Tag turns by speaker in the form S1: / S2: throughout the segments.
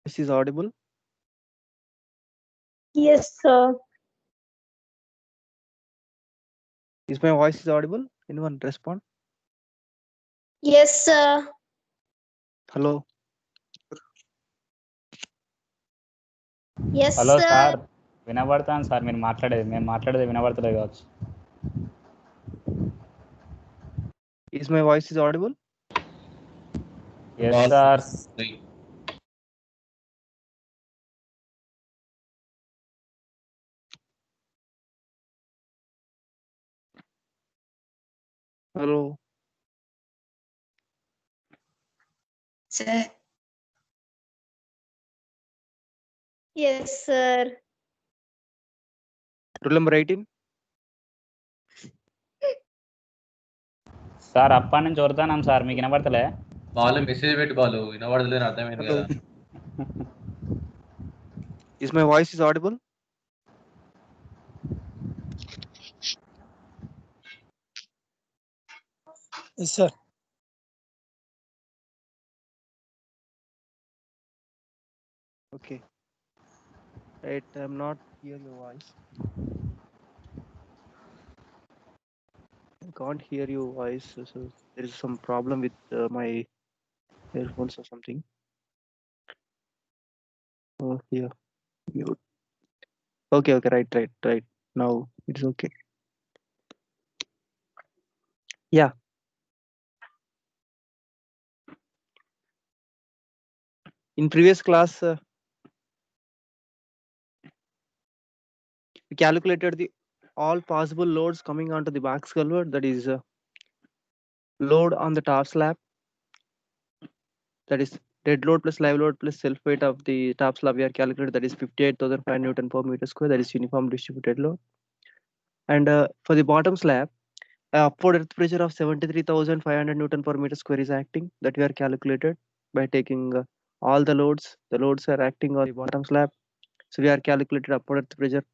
S1: This is audible.
S2: Yes, sir.
S1: Is my voice is audible? Anyone respond?
S2: Yes, sir.
S1: Hello.
S2: Yes,
S3: hello
S2: sir.
S3: Sir, వినబడతాను sir. మీరు మాట్లాడేది మేము మాట్లాడేది వినబడతలేదు కావచ్చు.
S1: Is my voice is audible?
S3: Yes sir.
S1: Hello.
S4: Sir,
S2: Yes, sir.
S1: Rule number 18.
S3: Sir అప్పటి నుంచి వరుతున్నాం sir, మీకు వినబడతలే?
S5: Balu message పెట్టి బాలు వినబడదులేని అర్థమైంది
S1: Hello.
S5: కదా.
S1: Is my voice is audible?
S6: Yes, sir.
S1: Okay. Right. I'm not hearing your voice. I can't hear your voice. So there is some problem with my earphones or something. Oh, here. Mute. Okay. Okay. Right. Now it's okay. Yeah. In previous class, we calculated the all possible loads coming onto the box culvert. That is load on the top slab. That is dead load plus live load plus self weight of the top slab. We are calculated. That is 58,500 Newton per meter square. That is uniform distributed load. And for the bottom slab, upward earth pressure of 73,500 Newton per meter square is acting. That we are calculated by taking all the loads. The loads are acting on the bottom slab. So we are calculated upward earth pressure.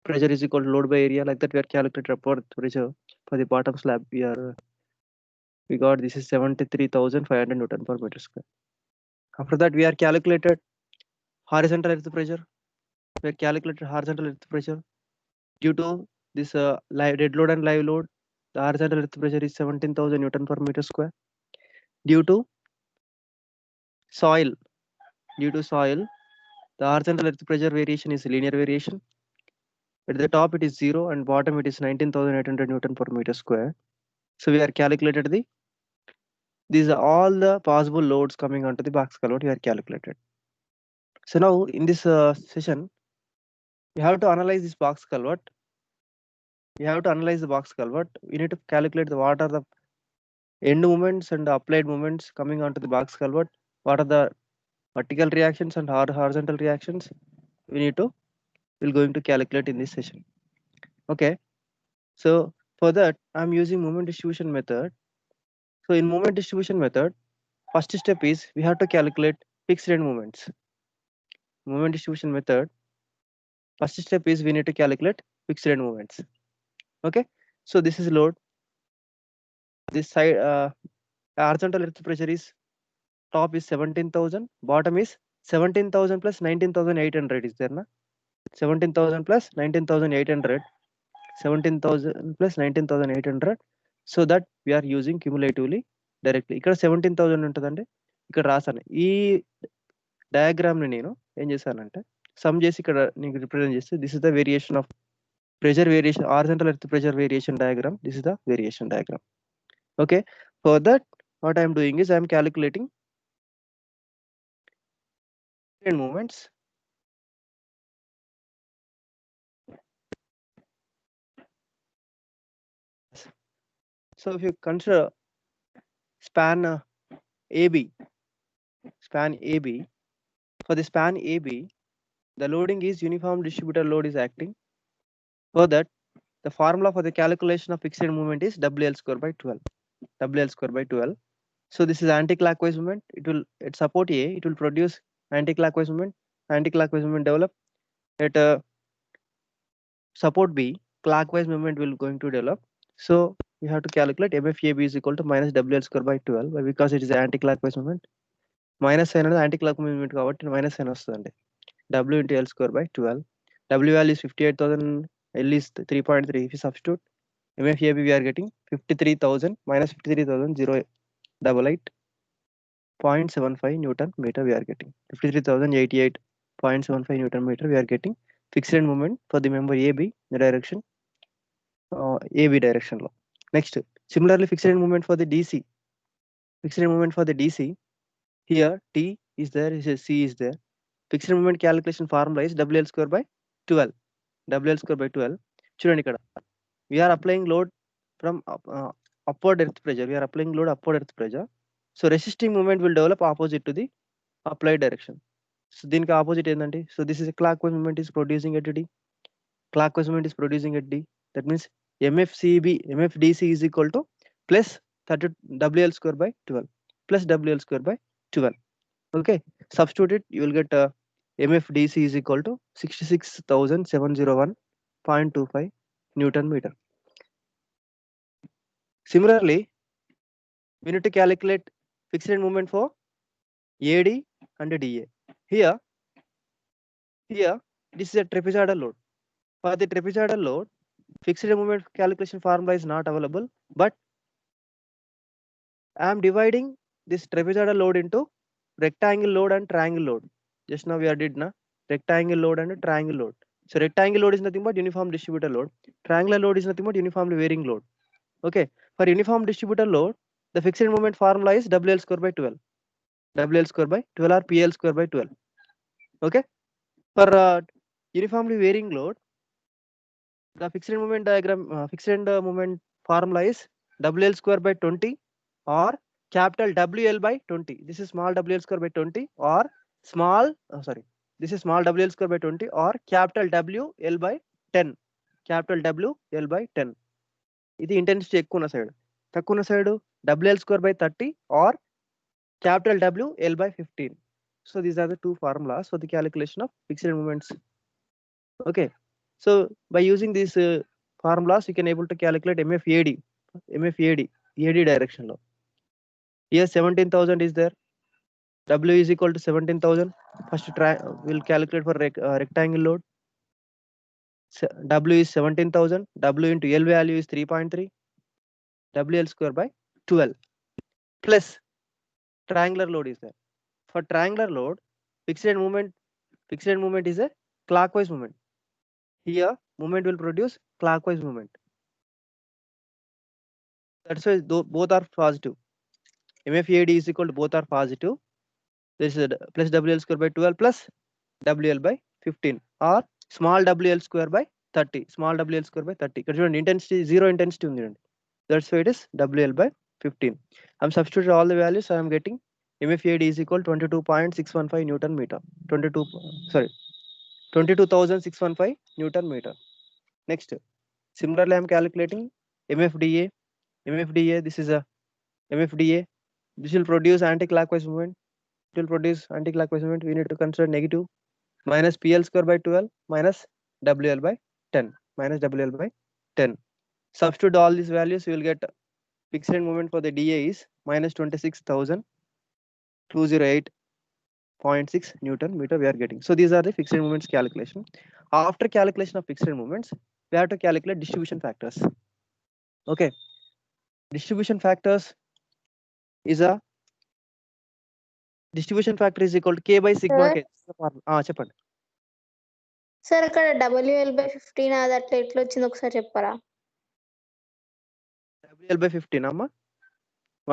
S1: Pressure is equal to load by area. Like that, we are calculated upward earth pressure for the bottom slab. We got this is 73,500 Newton per meter square. After that, we are calculated horizontal earth pressure. We are calculated horizontal earth pressure due to this live dead load and live load. The horizontal earth pressure is 17,000 Newton per meter square. Due to soil, the horizontal earth pressure variation is linear variation. At the top it is 0 and bottom it is 19,800 Newton per meter square. So we are calculated these are all the possible loads coming onto the box culvert. We are calculated. So now in this session, we have to analyze this box culvert. We have to analyze the box culvert. We need to calculate what are the end moments and applied moments coming onto the box culvert. What are the vertical reactions and horizontal reactions? We're going to calculate in this session. Okay. So for that, I'm using moment distribution method. So in moment distribution method, first step is we have to calculate fixed end moments. Moment distribution method, first step is we need to calculate fixed end moments. Okay. So this is load. This side horizontal earth pressure is top is 17,000, bottom is 17,000 plus 19,800 is there na? 17,000 plus 19,800, 17,000 plus 19,800. So that we are using cumulatively directly. ఇక్కడ 17,000 ఉంటుందండి, ఇక్కడ రాసాను. ఈ diagram ని నేను ఏం చేశానంటే some చేసి ఇక్కడ నీకు రిప్రజెంట్ చేస్తే this is the variation of pressure variation, horizontal earth pressure variation diagram. This is the variation diagram. Okay. For that, what I am doing is I am calculating moments. So if you consider span AB, for the span AB, the loading is uniform distributed load is acting. For that, the formula for the calculation of fixed moment is WL square by 12. WL square by 12. So this is anti-clockwise movement. At support A, it will produce anti-clockwise movement. Anti-clockwise movement develop. At support B, clockwise movement will going to develop. So we have to calculate MFAB is equal to minus WL square by 12 because it is anti-clockwise movement. Minus sign అనేది anti clock movement కాబట్టి minus sign వస్తుందండి. W into L square by 12. W value is 58,000, L is 3.3. If you substitute MFAB, we are getting 53,000 minus 53,088.75 Newton meter we are getting. 53,088.75 Newton meter we are getting fixed end moment for the member AB the direction AB direction law. Next, similarly fixed end moment for the DC. Fixed end moment for the DC, here T is there, C is there. Fixed moment calculation formula is WL square by 12. WL square by 12. చూడండి ఇక్కడ we are applying load from upward earth pressure. We are applying load upward earth pressure. So resisting moment will develop opposite to the applied direction. So దీనికి opposite ఏంటంటే, so this is a clockwise movement is producing at D. Clockwise movement is producing at D. That means MFDC is equal to plus 30 WL square by 12 plus WL square by 12. Okay, substitute it, you will get MFDC is equal to 66,701.25 Newton meter. Similarly, we need to calculate fixed end moment for AD and DA. Here, this is a trapezoidal load. For the trapezoidal load, fixed end moment calculation formula is not available, but I am dividing this trapezoidal load into rectangle load and triangle load. Just now we are did na rectangle load and triangle load. So rectangle load is nothing but uniform distributor load. Triangular load is nothing but uniformly varying load. Okay, for uniform distributor load, the fixed moment formula is WL square by 12. WL square by 12 or PL square by 12. Okay, for uniformly varying load, the fixed moment diagram, fixed moment formula is WL square by 20 or capital WL by 20. This is small WL square by 20 or small, this is small WL square by 20 or capital WL by 10. Capital WL by 10. ఇది intensity ఎక్కువ ఉన్న side, తక్కువ ఉన్న side WL square by 30 or capital WL by 15. So these are the two formulas for the calculation of fixed moments. Okay, so by using these formulas, you can able to calculate MFAD direction law. Here 17,000 is there. W is equal to 17,000. First we'll calculate for rectangle load. W is 17,000. W into L value is 3.3. WL square by 12 plus triangular load is there. For triangular load, fixed moment is a clockwise movement. Here movement will produce clockwise movement. That's why both are positive. MFAD is equal to both are positive. This is plus WL square by 12 plus WL by 15 or small WL square by 30. Small WL square by 30. Because intensity zero intensity. That's why it is WL by 15. I'm substituting all the values. I am getting MFAD is equal to 22.615 Newton meter. 22,615 Newton meter. Next, similarly, I am calculating MFDA. This is a MFDA. This will produce anti-clockwise movement. It will produce anti-clockwise movement. We need to consider negative minus PL square by 12 minus WL by 10. Minus WL by 10. Substitute all these values. You will get fixed moment for the DA is minus 26,208.6 Newton meter we are getting. So these are the fixed moments calculation. After calculation of fixed moments, we have to calculate distribution factors. Okay, distribution factors is a distribution factor is equal to K by sigma K. చెప్పండి
S2: sir అక్కడ WL by 15 అది అట్లా ఎట్లా వచ్చింది ఒకసారి చెప్పరా?
S1: WL by 15 అమ్మా.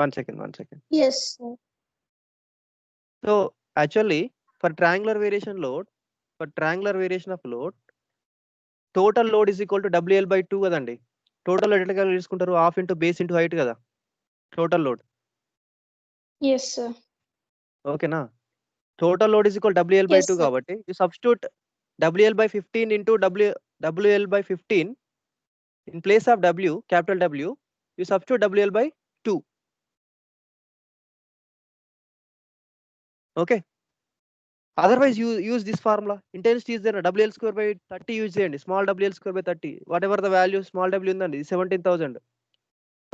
S1: One second.
S2: Yes sir.
S1: So actually for triangular variation of load, total load is equal to WL by 2 కదండి. టోటల్ లోడ్ ఎట్లా క్యాలిక్యులేట్ చేసుకుంటారు? Half into base into height కదా టోటల్ లోడ్.
S2: Yes sir.
S1: ఓకేనా? Total load is equal WL by
S2: Yes,
S1: 2
S2: sir.
S1: కాబట్టి you substitute WL by 15 into WL by 15 in place of W, capital W, you substitute WL by 2. Okay, otherwise you use this formula. Intensity is there, WL square by 30 use చేయండి. Small WL square by 30, whatever the value small W ఉందండి, 17,000.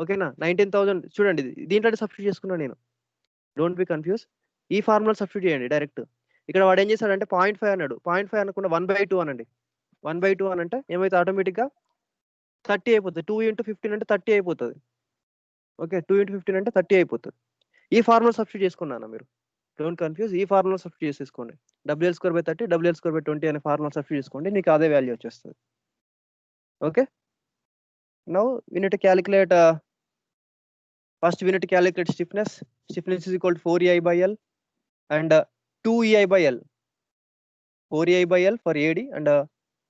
S1: ఓకేనా? 19,000 చూడండి, దీంట్లో substitute చేసుకున్నాను నేను. Don't be confuse. ఈ formula substitute చేయండి direct. ఇక్కడ వాడు ఏం చేశాడంటే 0.5 అన్నాడు, 0.5 అనకుండా 1/2 అనండి. 1/2 అని అంటే ఏమైతే ఆటోమేటిక్గా 30 అయిపోతుంది. 2 × 15 అంటే 30 అయిపోతుంది. ఓకే, 2 × 15 అంటే 30 అయిపోతుంది. ఈ ఫార్ములా సబ్స్టిట్యూట్ చేసుకున్నాను మీరు, డోంట్ కన్ఫ్యూజ్. ఈ ఫార్ములా సబ్స్టిట్యూట్ చేసేసుకోండి. WL²/30 WL²/20 అనే ఫార్ములా సబ్స్టిట్యూట్ చేసుకోండి, నీకు అదే వాల్యూ వచ్చేస్తుంది. Okay, now we need to calculate first we need to calculate stiffness. Stiffness is equal to 4EI/L and 2EI/L. 4EI/L for AD and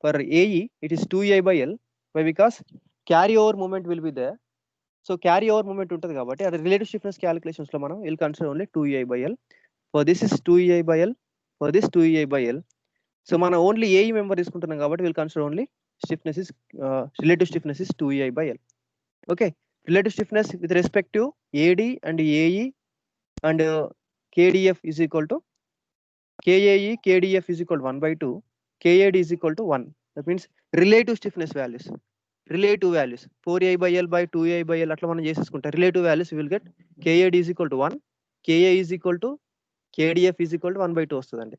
S1: for AE it is 2EI/L. Why? Because carryover moment will be there. So carryover moment ఉంటుంది కాబట్టి అది relative stiffness calculations లో మనం will consider only 2EI/L. For this is 2EI/L, for this 2EI/L. So మనం only AE member తీసుకుంటున్నాం కాబట్టి will consider only stiffness is relative stiffness is 2EI/L. Okay, relative stiffness with respect to AD and AE and KDF is equal to KAE KDF is equal to 1/2, KAD is equal to 1. That means relative stiffness values, relative values 4EI/L by 2EI/L అట్లా మనం చేసేసుకుంటాం. Relative values will get KAD is equal to 1, KA is equal to KDF is equal to 1/2 వస్తుందండి.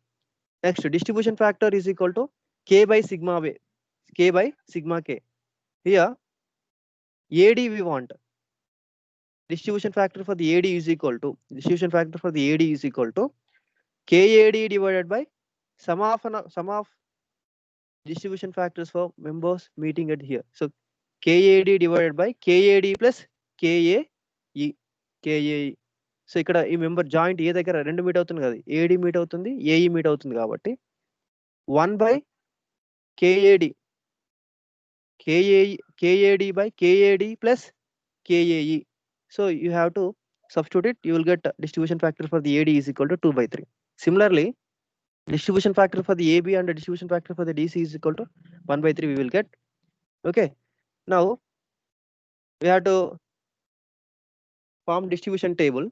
S1: Next distribution factor is equal to K by sigma K. Here AD we want distribution factor for the AD is equal to KAD divided by sum of distribution factors for members meeting at here. So KAD divided by KAD plus KAE. So ఇక్కడ ఈ member joint A దగ్గర 2 meet అవుతుంది కదా, AD meet అవుతుంది, AE meet అవుతుంది కాబట్టి 1/KAD by KAD plus KAE. So you have to substitute it, you will get distribution factor for the AD is equal to 2/3. Similarly, distribution factor for the AB and the distribution factor for the DC is equal to 1/3 we will get. Okay, now we have to form distribution table.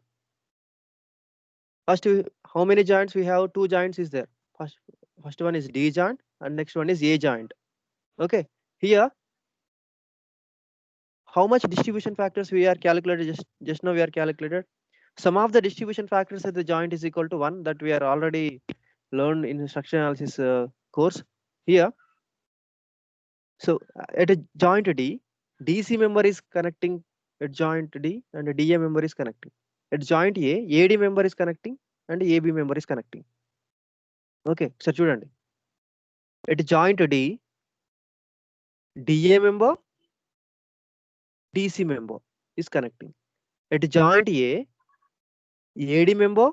S1: First, how many joints we have? 2 joints is there. First one is D joint and next one is A joint. Okay, here how much distribution factors we are calculated, just now we are calculated. Sum of the distribution factors at the joint is equal to 1, that we are already learned in structural analysis course here. So at a joint D, DC member is connecting at joint D and DA member is connecting. At joint A, AD member is connecting and AB member is connecting. Okay, so చూడండి, at joint D, DA member, DC member is connecting. At joint A, AD member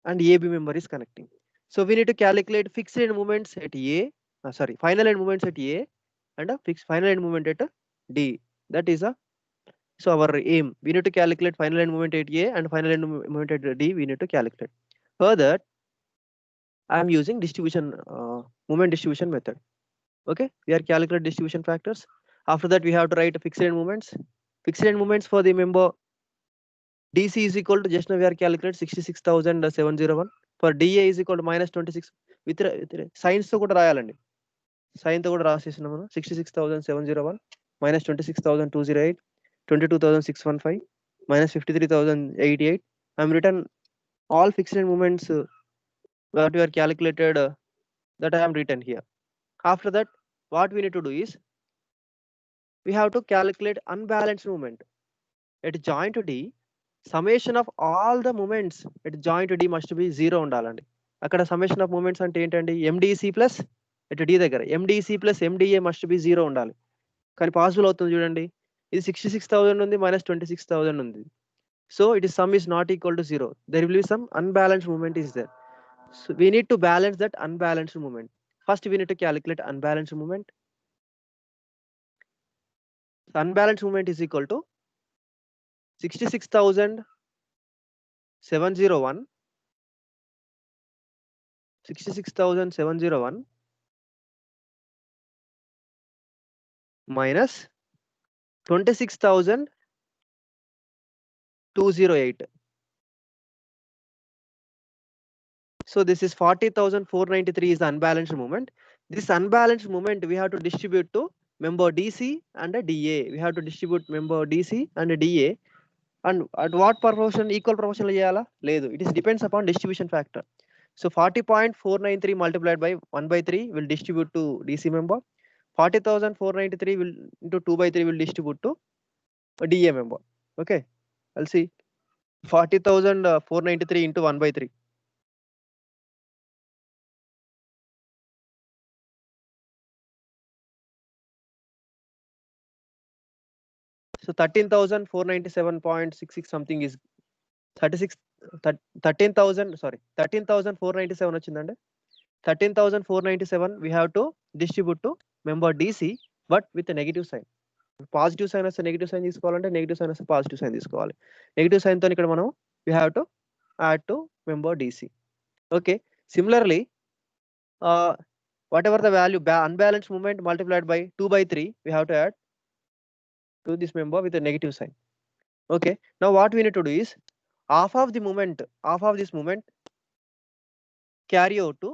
S1: and AB member is connecting. So we need to calculate fixed end moments at final end moments at A and a fixed final end moment at D. That is so our aim. We need to calculate final end moment at A and final end moment at D. We need to calculate. Further, I am using moment distribution method. Okay, we are calculating distribution factors. After that, we have to write fixed end moments. Fixed end moments for the member DC is equal to, just now we are calculating 66,701. For DA is equal to -26 with signs తో కూడా రాయాలండి, sign తో కూడా రాసేసినాము. 66,701 minus 26,208, 22,615 minus 53,088. I'm written all fixed end moments that we are calculated, that I am written here. After that, what we need to do is we have to calculate unbalanced moment at joint D. Summation of all the moments at joint D must be 0 ఉండాలండి. అక్కడ summation of moments అంటే ఏంటండి, MDC plus at D దగ్గర MDC plus MDA must be 0 ఉండాలి. కానీ possible అవుతుంది చూడండి, ఇది 66,000 ఉంది, -26,000 ఉంది. So it is sum is not equal to 0. There will be some unbalanced moment is there. So we need to balance that unbalanced moment. First we need to calculate unbalanced moment. So unbalanced moment is equal to 66,701 minus 26,208. So this is 40,493 is the unbalanced moment. This unbalanced moment we have to distribute to member DC and DA. We have to distribute member DC and DA and at what proportion equal proportion చేయాలా లేదు, it is depends upon distribution factor. So 40.493 multiplied by 1/3 will distribute to DC member. 40,493 will into 2/3 will distribute to DA member. Okay, I'll see 40,493 into 1/3. So 13,497.66 something is 13,497 వచ్చిందండి. 13,497 we have to distribute to member DC, but with a negative sign. Positive sign వస్తే negative sign తీసుకోవాలంటే negative sign వస్తే positive sign తీసుకోవాలి. Negative సైన్తో ఇక్కడ మనం we have to add to member DC. Okay, similarly whatever the value unbalanced moment multiplied by 2/3 we have to add to this member with a negative sign. Okay, now what we need to do is half of this moment carry out to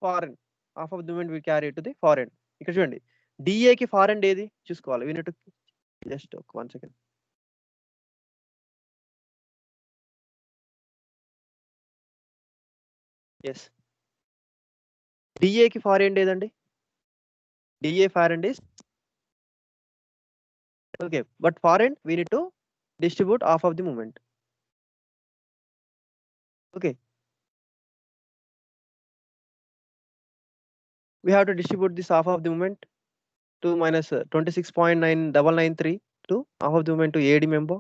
S1: foreign. Half of the moment we carry it to the foreign. ఇక్కడ చూడండి DA కి foreign ఏది చూసుకోవాలి. we need to just one second. yes, DA కి foreign ఏదండి? DA foreign is okay, but foreign we need to distribute half of the moment. Okay, we have to distribute this half of the moment to minus 26.9993 to half of the moment to AD member.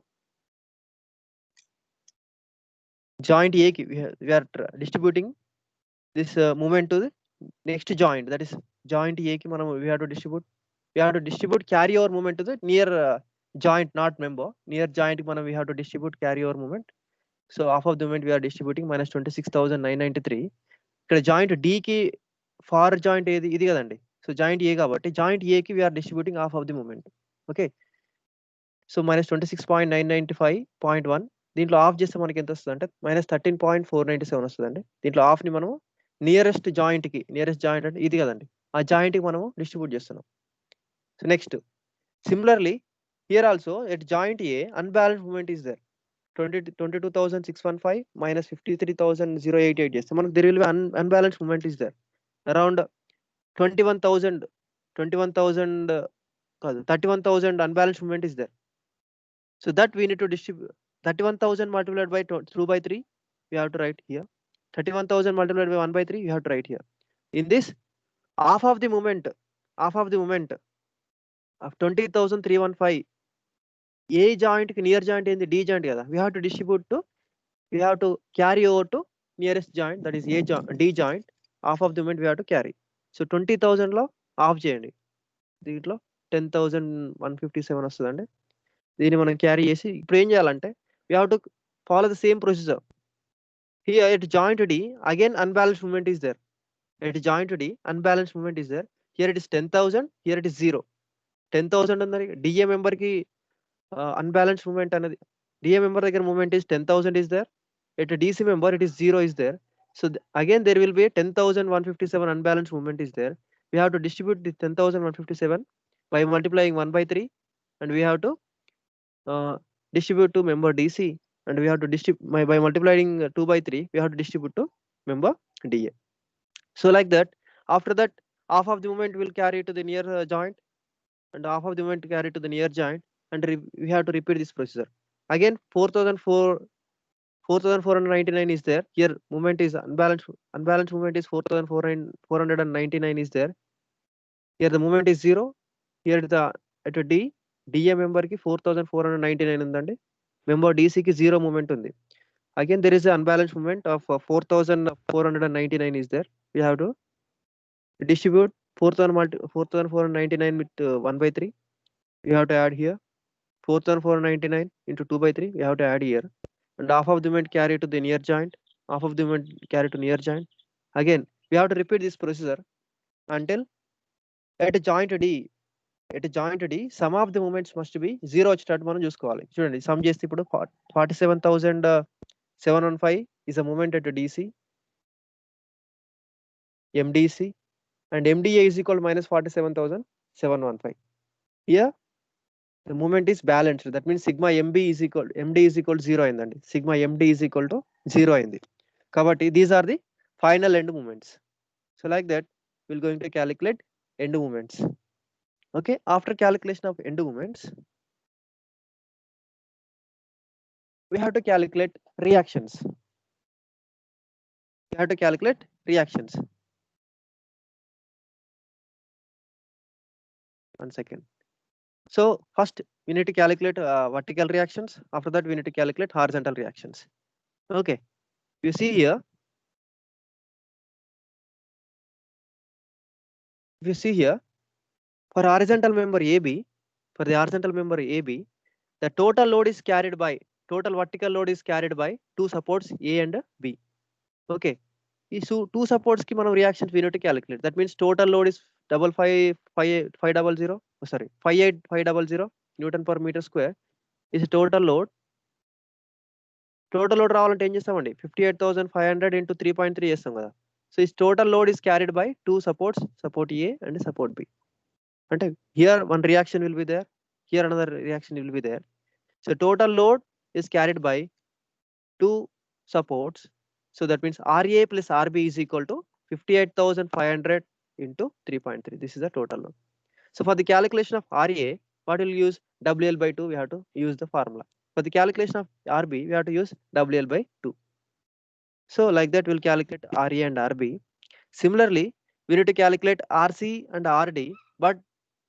S1: Joint A ki we are distributing this moment to the next joint, that is joint A ki manam we have to distribute carry over moment to the near joint, not member. Near joint ki manam we have to distribute carry over moment. So half of the moment we are distributing minus 26,993. ఇక్కడ joint D కి far joint ఏది ఇది కదండి. So joint A కాబట్టి joint A కి we are distributing half of the moment. Okay, so minus 26.995.1 దీంట్లో of చేస్తే మనకి ఎంత వస్తుంది అంటే minus 13.497 వస్తుందండి. దీంట్లో ఆఫ్ ని మనం నియరెస్ట్ జాయింట్ అంటే ఇది కదండి, ఆ జాయింట్ కి మనము డిస్ట్రిబ్యూట్ చేస్తున్నాం. So next similarly here also at joint a unbalance moment is there. 22,615 minus 53,088 చేస్తే మనకు there will be unbalanced movement is there around 21,000 కాదు 31,000 unbalanced movement is there. So that we need to distribute 31,000 multiplied by 2/3 we have to write here. 31,000 multiplied by 1/3 you have to write here. In this half of the moment of 20,315 A joint కి near joint ఏంది? D joint కదా. we have to carry over to nearest joint, that is D joint. Half of the moment we have to carry. So 20,000 లో of చేయండి, దీంట్లో 10,157 వస్తుందండి. దీన్ని మనం carry చేసి ఇప్పుడు ఏం చేయాలంటే we have to follow the same procedure. Here at joint D again unbalanced movement is there. At joint D unbalanced movement is there. Here it is 10,000, here it is 0. 10,000 అన్నది DA member కి unbalanced movement అన్నది DA member దగ్గర movement is 10,000 is there. At a DC member it is 0 is there. So again there will be a 10,157 unbalanced movement is there. We have to distribute the 10,157 by multiplying 1/3 and we have to distribute to member DC, and we have to distribute by multiplying 2/3 we have to distribute to member DA. So like that, after that half of the moment will carry to the near joint and half of the moment carry to the near joint, and we have to repeat this procedure. Again 4,499 is there. Here moment is unbalanced moment is 4,499 is there. Here the moment is 0. Here the at a DA member ki 4,499 ఉందండి. member DC ki 0 moment ఉంది. Again there is an unbalanced moment of 4,499 is there. We have to distribute 4,499 with 1/3. We have to add here 4,499 into 2/3 we have to add here, and half of the moment carry to the near joint, half of the moment carry to near joint. Again we have to repeat this procedure until at joint D sum of the moments must be 0 వచ్చేటట్టు మనం చూసుకోవాలి. చూడండి some చేస్తే ఇప్పుడు 47,715 is a moment at DC, MDC, and MDA is equal to minus 47,715. Here the moment is balanced. That means sigma MD is equal to 0 అయిందండి. Sigma MD is equal to 0 అయింది. కాబట్టి these are the final end moments. So like that, we're going to calculate end moments. Okay, after calculation of end moments, we have to calculate reactions. We have to calculate reactions. One second. So first we need to calculate vertical reactions. After that, we need to calculate horizontal reactions. Okay, you see here. If you see here, for horizontal member AB, the total load is carried by, total vertical load is carried by two supports A and B. Okay, these two supports ki manam reactions we need to calculate. That means total load is 58,500 Newton per meter square is a total load. Total load రావాలంటే ఏం చేస్తామండి 58,500 into 3.3 చేస్తాం కదా. So its total load is carried by two supports, support A and support B. And here one reaction will be there, here another reaction will be there. So total load is carried by two supports. So that means RA plus RB is equal to 58,500 into 3.3. This is the total load. So for the calculation of RA, what will use WL by 2? We have to use the formula. For the calculation of RB, we have to use WL by 2. So like that, we'll calculate RA and RB. Similarly, we need to calculate RC and RD, but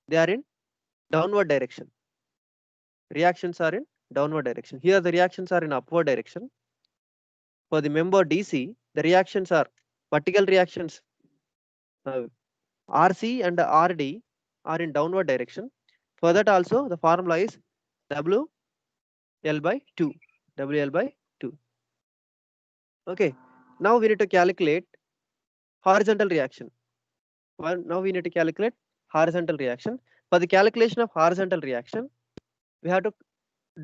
S1: they are in downward direction. Reactions are in downward direction. Here the reactions are in upward direction. For the member DC, the reactions are vertical reactions. RC and RD are in downward direction. For that also, the formula is WL by 2. WL by 2. Okay. Now we need to calculate horizontal reaction. Well, now we need to calculate horizontal reaction. For the calculation of horizontal reaction, we have to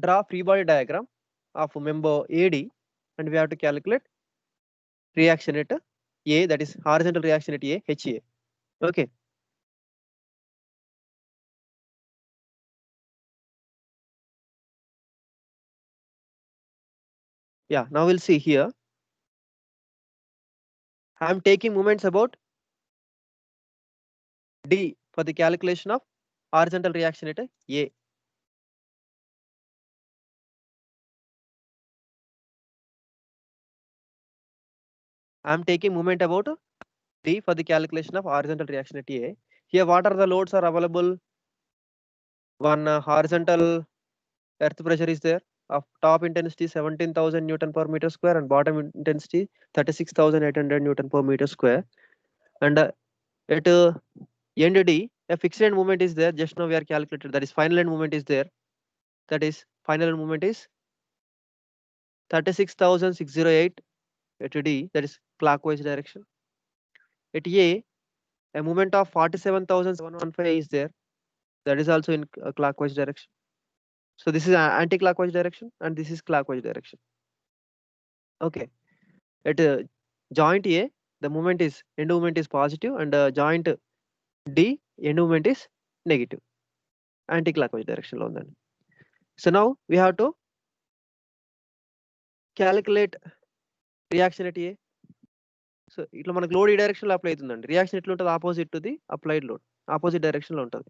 S1: draw free body diagram of member AD, and we have to calculate reaction at A, that is horizontal reaction at A, HA. Okay. Yeah, now we'll see here. I am taking moments about D for the calculation of horizontal reaction at A. I am taking moment about D for the calculation of horizontal reaction at A. Here, what are the loads are available? One horizontal earth pressure is there of top intensity 17,000 Newton per meter square and bottom intensity 36,800 Newton per meter square. And at end D, a fixed end moment is there. Just now we are calculated. That is final end moment is there. That is final end moment is 36,608 at D. That is clockwise direction. At A moment of 47,715 is there. That is also in clockwise direction. So this is anti-clockwise direction and this is clockwise direction. Okay. At joint A, the moment is end moment is positive, and joint D, end moment is negative. Anti-clockwise direction lo undandi. So now we have to calculate reaction at A. So itla manaku load ee direction lo apply aitundi. Reaction etla untadi opposite to the applied load. Opposite direction lo untadi.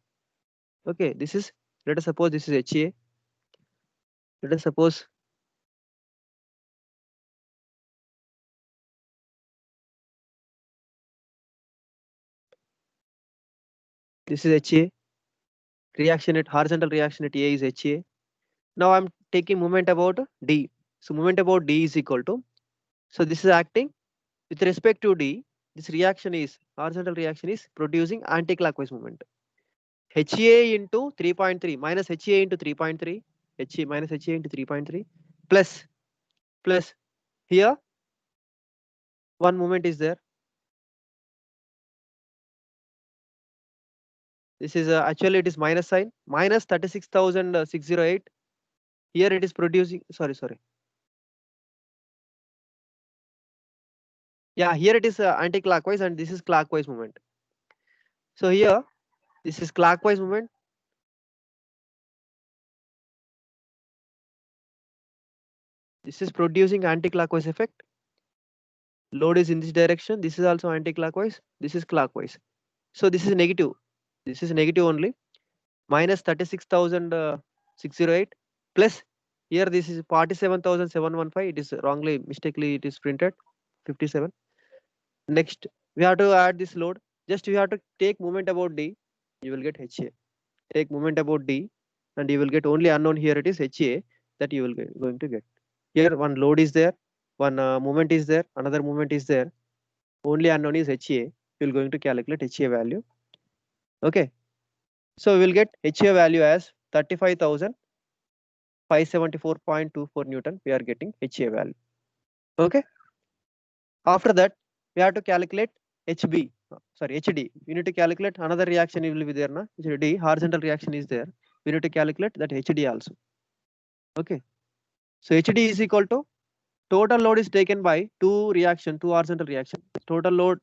S1: Okay, this is, let us suppose this is HA. Let us suppose this is HA. Reaction at horizontal reaction at A is HA. Now I'm taking moment about D. So moment about D is equal to, so this is acting with respect to D. This reaction is, horizontal reaction is producing anti-clockwise moment. HA into 3.3 minus HA into 3.3, HA minus HA into 3.3 plus here one moment is there. This is actually it is minus sign, minus 36,608. Here it is producing, sorry. Yeah, here it is anti-clockwise and this is clockwise moment. So here this is clockwise moment. This is producing anti-clockwise effect. Load is in this direction. This is also anti-clockwise. This is clockwise. So this is negative. This is negative only. Minus 36,608 plus here this is 47,715. It is wrongly, mistakenly it is printed 57. Next we have to add this load. Just you have to take moment about D. You will get HA. Take moment about D and you will get only unknown here. It is HA that you will going to get. Here one load is there, one moment is there, another moment is there. Only unknown is HA. You will going to calculate HA value. Okay. So we will get HA value as 35,574.24 Newton. We are getting HA value. Okay. After that, we have to calculate HB. Sorry, HD. We need to calculate another reaction. It will be there, na? HD horizontal reaction is there. We need to calculate that HD also. Okay. So HD is equal to total load is taken by two horizontal reaction. Total load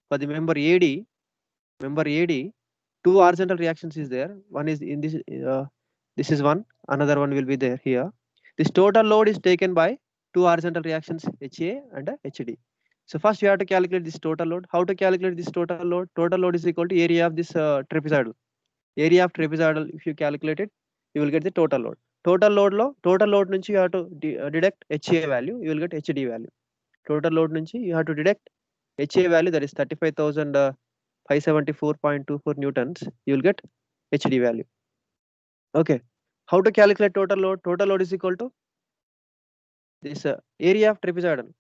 S1: for the member AD, two horizontal reactions is there. One is in this. This is one. Another one will be there here. This total load is taken by two horizontal reactions HA and HD. So first you have to calculate this total load. How to calculate this total load? Total load is equal to area of this trapezoidal. Area of trapezoidal, if you calculate it, you will get the total load. Total load nunchi you have to deduct HA value, you will get HD value. Total load nunchi you have to deduct HA value, that is 35,574.24 newtons. You will get HD value. Okay. How to calculate total load? Total load is equal to this area of trapezoidal,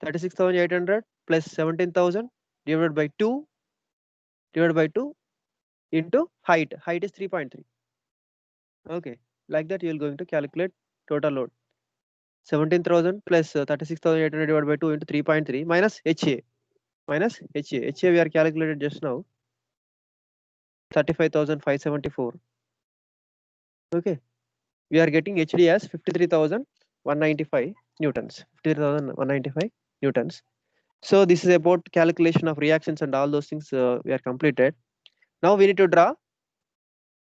S1: 36,800 plus 17,000 divided by 2 into height. Height is 3.3. Okay, like that you are going to calculate total load. 17,000 plus 36,800 divided by 2 into 3.3 minus HA. HA we are calculated just now. 35,574. Okay, we are getting HD as 53,195 newtons. 53,195 newtons. So this is about calculation of reactions and all those things we are completed. Now we need to draw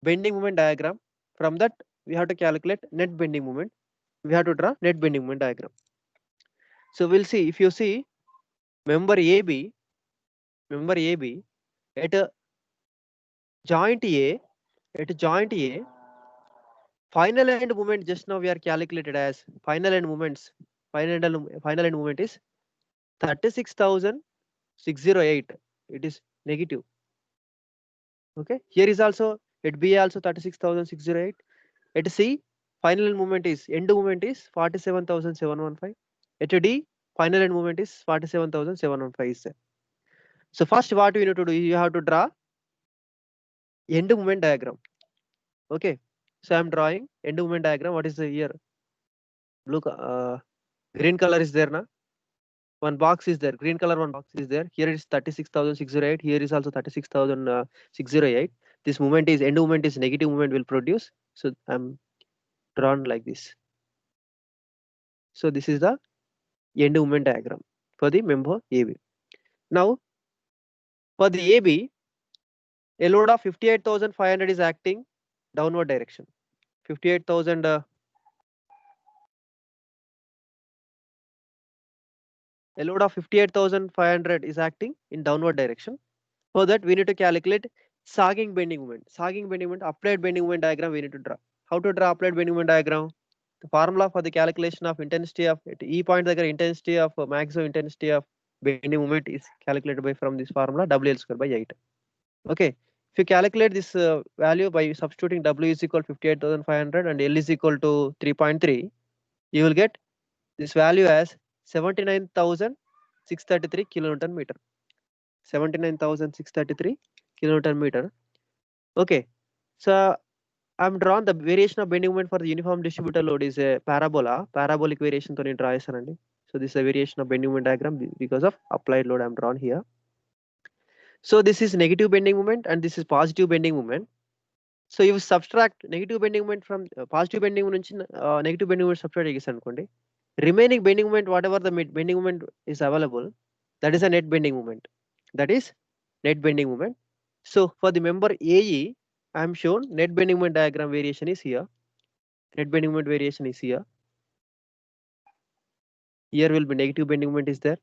S1: bending moment diagram. From that we have to calculate net bending moment. We have to draw net bending moment diagram. So we'll see, if you see member AB at a joint A, final end moment just now we are calculated as final end moment is 36,608. It is negative. Okay, here is also at B also 36,608. At C final end moment is 47,715. At D final end moment is 47,715. So first what we need to do, you have to draw end moment diagram. Okay, so I'm drawing end moment diagram. What is the here? Blue, green color is there, na? One box is there. Green color one box is there. Here it is 36,608. Here is also 36,608. This moment is end moment is negative moment will produce. So I'm drawn like this. So this is the end moment diagram for the member AB. Now for the AB, a load of 58,500 is acting downward direction. 58,000 a load of 58,500 is acting in downward direction. For that we need to calculate sagging bending moment. Applied bending moment diagram we need to draw. How to draw applied bending moment diagram? The formula for the calculation of intensity of at E point intensity of maximum intensity of bending moment is calculated by from this formula WL square by 8. Okay, if you calculate this value by substituting W is equal to 58,500 and L is equal to 3.3, you will get this value as 79,633 kilonewton meter. 79,633 kilonewton meter. Okay, so I'm drawn the variation of bending moment for the uniform distributor load is a parabolic variation to draw చేశానండి. So this is a variation of bending moment diagram because of applied load I'm drawn here. So this is negative bending moment and this is positive bending moment. So you subtract negative bending moment from positive bending moment, negative bending moment subtract చేశాను. Remaining bending moment, whatever the bending moment is available, that is a net bending moment. So for the member AE, I am shown net bending moment diagram variation is here. Here will be negative bending moment is there.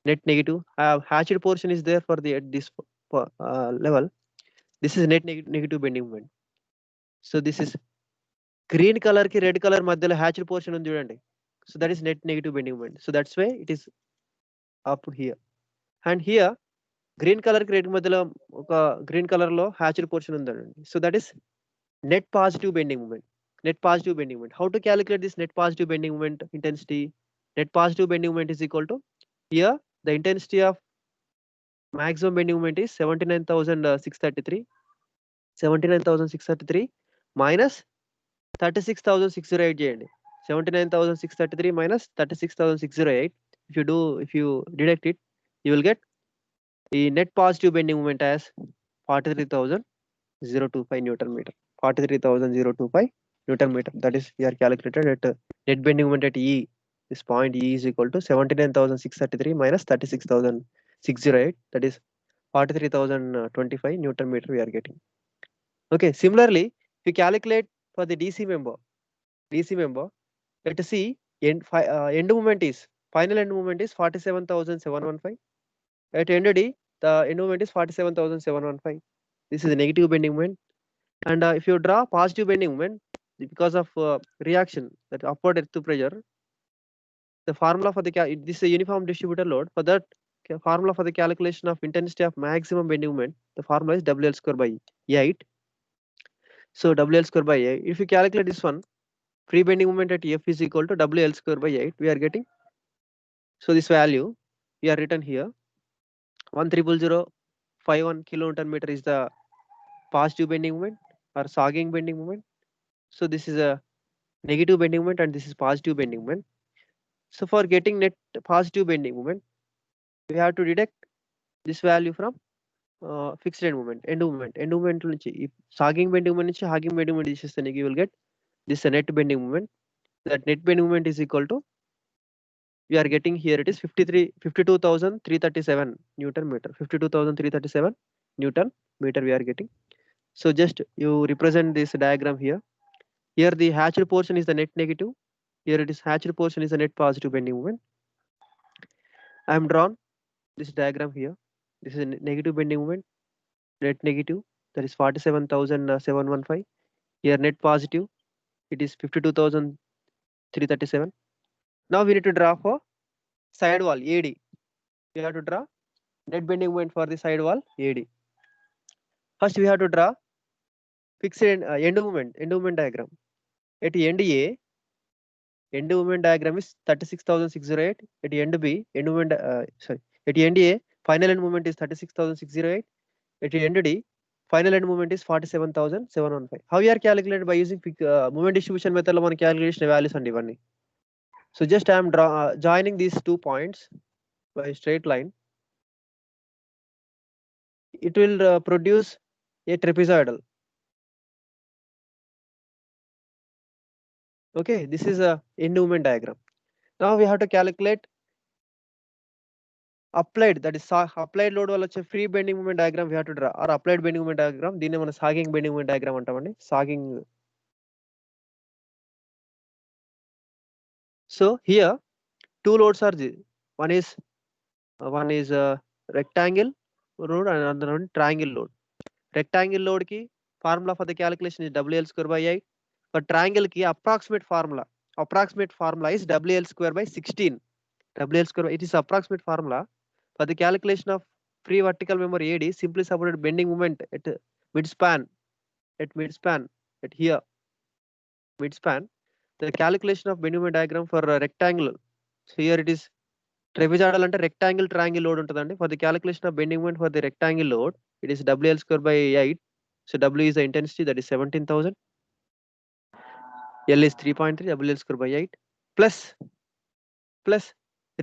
S1: Net negative. Hatched portion is there for the at this level. This is net negative bending moment. So this is green color ki red color మధ్యలో hatched portion ఉంది చూడండి. So that is net negative bending moment. So that's why it is up here. And here green color కి red మధ్యలో ఒక green color లో hatched portion ఉందండి. So that is net positive bending moment. Net positive bending moment. How to calculate this net positive bending moment intensity? Net positive bending moment is equal to, here the intensity of maximum bending moment is 79,633. 79,633 minus 36,608 చేయండి. 79,633 minus 36,608. If you deduct it, you will get the net positive bending moment as 43,025 Newton meter. 43,025 Newton meter. That is, we are calculated at net bending moment at E. This point E is equal to 79,633 minus 36,608. That is 43,025 Newton meter we are getting. Okay. Similarly, if you calculate for the DC member, let us see end moment is, final end moment is 47,715. At end D, the end moment is 47,715. This is a negative bending moment. And if you draw positive bending moment, because of reaction, that upward earth pressure, the formula for the this is a uniform distributed load. For that formula for the calculation of intensity of maximum bending moment, the formula is WL square by 8. So WL square by 8. If you calculate this one, free bending moment at F is equal to WL square by 8. We are getting. So this value we are written here. 1,000,51 kilonewton meter is the positive bending moment or sagging bending moment. So this is a negative bending moment and this is positive bending moment. So for getting net positive bending moment, we have to deduct this value from fixed end moment, end moment. End moment nunchi sagging bending moment nunchi sagging bending moment తీసేస్తే you will get this net bending moment. That net bending moment is equal to, we are getting here, it is 52,337 Newton meter. 52,337 Newton meter we are getting. So just you represent this diagram here. Here the hatched portion is the net negative. Here it is hatched portion is the net positive bending moment. I am drawn this diagram here. This is a negative bending moment, net negative, that is 47,715. Here net positive, it is 52,337. Now we need to draw for side wall AD. We have to draw net bending moment for the side wall AD. First we have to draw fixed end moment diagram. At end A, end moment diagram is 36,608. At end B, end moment at end A, final end moment is 36,608. At end D, final end moment is 47,715. How we are calculated by using moment distribution method lo man calculation values and ivanni. So just I am joining these 2 points by straight line. It will produce a trapezoidal. Okay, this is a end moment diagram. Now we have to calculate applied, that is applied load వల్ల వచ్చే free bending moment diagram we have to draw, or applied bending moment diagram. దీన్ని మనం sagging bending moment diagram అంటామండి. Sagging. So here 2 loads are there. One is rectangle load and another one triangle load. Rectangle load ki formula for the calculation is WL square by 8. For triangle ki approximate formula is WL square by 16. WL square, it is approximate formula for the calculation of free vertical member AD. Simply supported bending moment at midspan, at here midspan. The calculation of bending moment diagram for rectangle. So here it is trapezoidal అంటే rectangle triangle load ఉంటుందండి. For the calculation of bending moment for the rectangle load, it is WL square by 8. So W is the intensity, that is 17,000. L is 3.3, WL square by 8 plus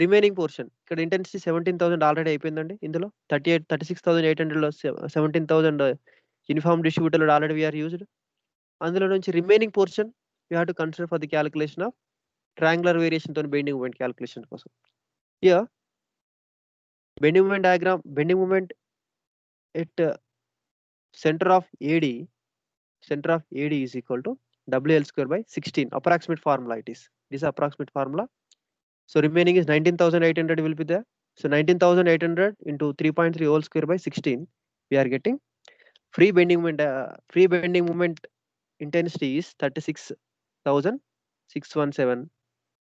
S1: remaining portion. ఇక్కడ intensity 17,000 already అయిపోయిందండి. ఇందులో 36,800 లో 17,000 uniform distributed load already we are used. అందులో నుంచి remaining portion we have to consider for the calculation of triangular variation తో bending moment calculation కోసం. Here bending moment diagram, bending moment at center of AD is equal to WL square by 16. Approximate formula it is. This is approximate formula. So remaining is 19,800 will be there. So 19,800 into 3.3 whole square by 16, we are getting free bending moment intensity is 36,617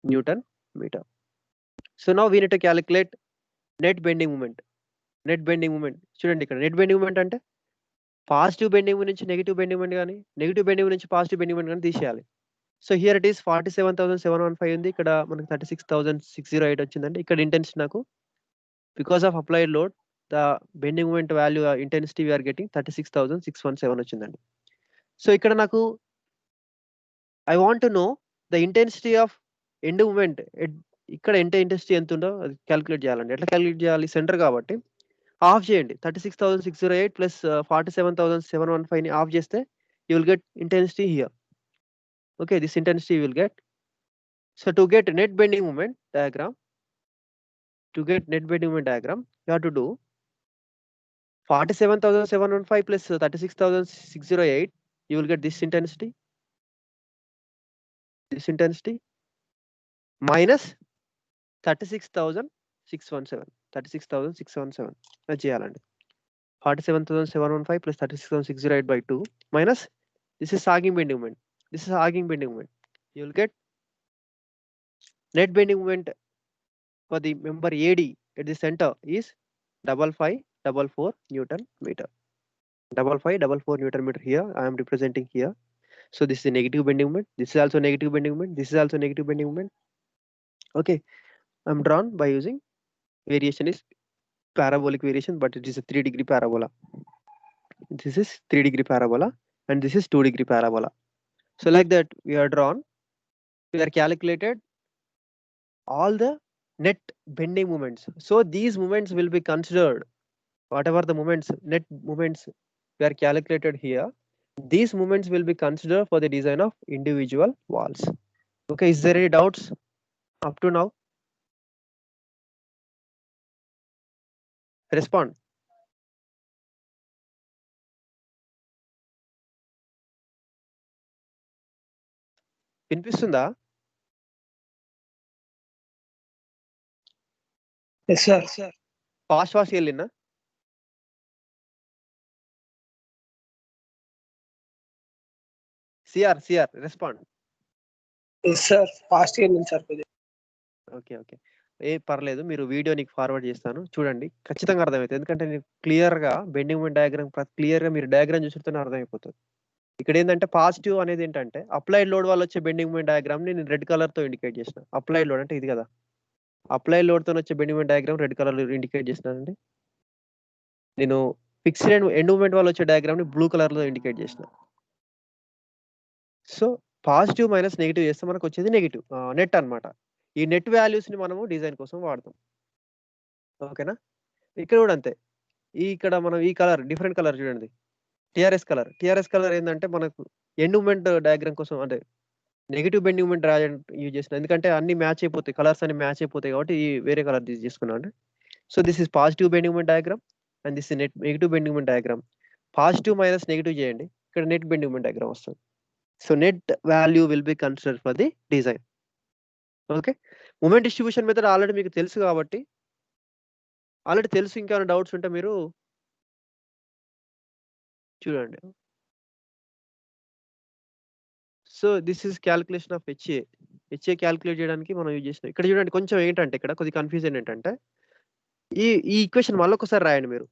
S1: Newton meter. So now we need to calculate net bending moment. Net bending moment చూడండి ఇక్కడ net bending moment అంటే positive bending నుంచి negative bending moment కానీ negative bending నుంచి positive bending moment కానీ తీసేయాలి. So here it is 47,715 ఉంది, ఇక్కడ మనకు 36,608 వచ్చిందండి. ఇక్కడ ఇంటెన్సిటీ నాకు because of applied load the bending moment value intensity we are getting 36,617 వచ్చిందండి. సో ఇక్కడ నాకు I want to know the intensity of end moment. ఇక్కడ ఇంటెన్సిటీ ఎంత ఉందో అది క్యాలిక్యులేట్ చేయాలండి. ఎట్లా క్యాలిక్యులేట్ చేయాలి? సెంటర్ కాబట్టి ఆఫ్ చేయండి. 36,608 ప్లస్ 47,715 ని ఆఫ్ చేస్తే you will get intensity here. Okay, this intensity you will get. So to get net bending moment diagram, you have to do 47,715 plus 36,608, you will get this intensity minus 36,617 అది చేయాలండి. 47,715 plus 36,608 by 2 minus this is sagging bending moment. This is sagging bending moment. You will get net bending moment for the member AD at the center is 5544 Newton meter. 5544 Newton meter here I am representing here. So this is a negative bending moment. This is also negative bending moment. This is also negative bending moment. Okay, I am drawn by using variation is parabolic variation, but it is a 3-degree parabola. This is 3-degree parabola and this is 2-degree parabola. So like that we are drawn, we are calculated all the net bending moments. So these moments will be considered, whatever the moments, net moments we are calculated here, these moments will be considered for the design of individual walls. Okay, is there any doubts up to now? Respond. వినిపిస్తుందా?
S6: Yes, sir.
S1: Fast వెళ్ళినా CR respond.
S6: Yes, sir. Fast వెళ్ళింది sir కొద్దిగా.
S1: Okay పర్లేదు, మీరు video నీకు forward చేస్తాను చూడండి, ఖచ్చితంగా అర్థమవుతుంది. ఎందుకంటే నేను క్లియర్గా బెండింగ్ మూమెంట్ డయాగ్రామ్ క్లియర్గా మీరు డయాగ్రామ్ చూసితేనే అర్థమైపోతుంది. ఇక్కడ ఏంటంటే పాజిటివ్ అనేది ఏంటంటే అప్లైడ్ లోడ్ వల్ల వచ్చే బెండింగ్ మూమెంట్ డయాగ్రామ్ ని నేను రెడ్ కలర్ తో ఇండికేట్ చేసిన. అప్లైడ్ లోడ్ అంటే ఇది కదా, అప్లైడ్ లోడ్ తో వచ్చే bending moment diagram red colour indicate చేసినానండి. నేను ఫిక్స్డ్ ఎండ్ మూమెంట్ వల్ల వచ్చే డయాగ్రామ్ ని బ్లూ కలర్ లో ఇండికేట్ చేసిన. సో పాజిటివ్ మైనస్ నెగిటివ్ చేస్తే మనకు వచ్చేది నెగిటివ్ నెట్ అన్నమాట. ఈ నెట్ వాల్యూస్ ని మనము డిజైన్ కోసం వాడతాం. ఓకేనా? ఇక్కడ కూడా అంతే. ఇక్కడ మనం ఈ కలర్ డిఫరెంట్ కలర్ చూడండి, టిఆర్ఎస్ కలర్ ఏంటంటే మనకు ఎండ్ మూమెంట్ డయాగ్రామ్ కోసం, అంటే నెగిటివ్ బెండింగ్ మూమెంట్ యూజ్ చేసిన, ఎందుకంటే అన్ని మ్యాచ్ అయిపోతాయి, కలర్స్ అన్ని మ్యాచ్ అయిపోతాయి కాబట్టి ఈ వేరే కలర్ తీసుకున్నాను అండి. So this is positive bending moment diagram and this is negative bending moment diagram. Positive minus negative చేయండి, ఇక్కడ నెట్ బెండింగ్ మూమెంట్ డయాగ్రామ్ వస్తుంది. So net value will be considered for the design. Okay, moment distribution method already మీకు తెలుసు కాబట్టి, ఇంకా doubts ఉంటే మీరు చూడండి. So this is calculation of HA calculate చేయడానికి మనం యూజ్ చేసినాం. ఇక్కడ చూడండి కొంచెం ఏంటంటే ఇక్కడ కొద్ది కన్ఫ్యూజన్ ఏంటంటే ఈ ఈక్వేషన్ మళ్ళీ ఒకసారి రాయండి మీరు.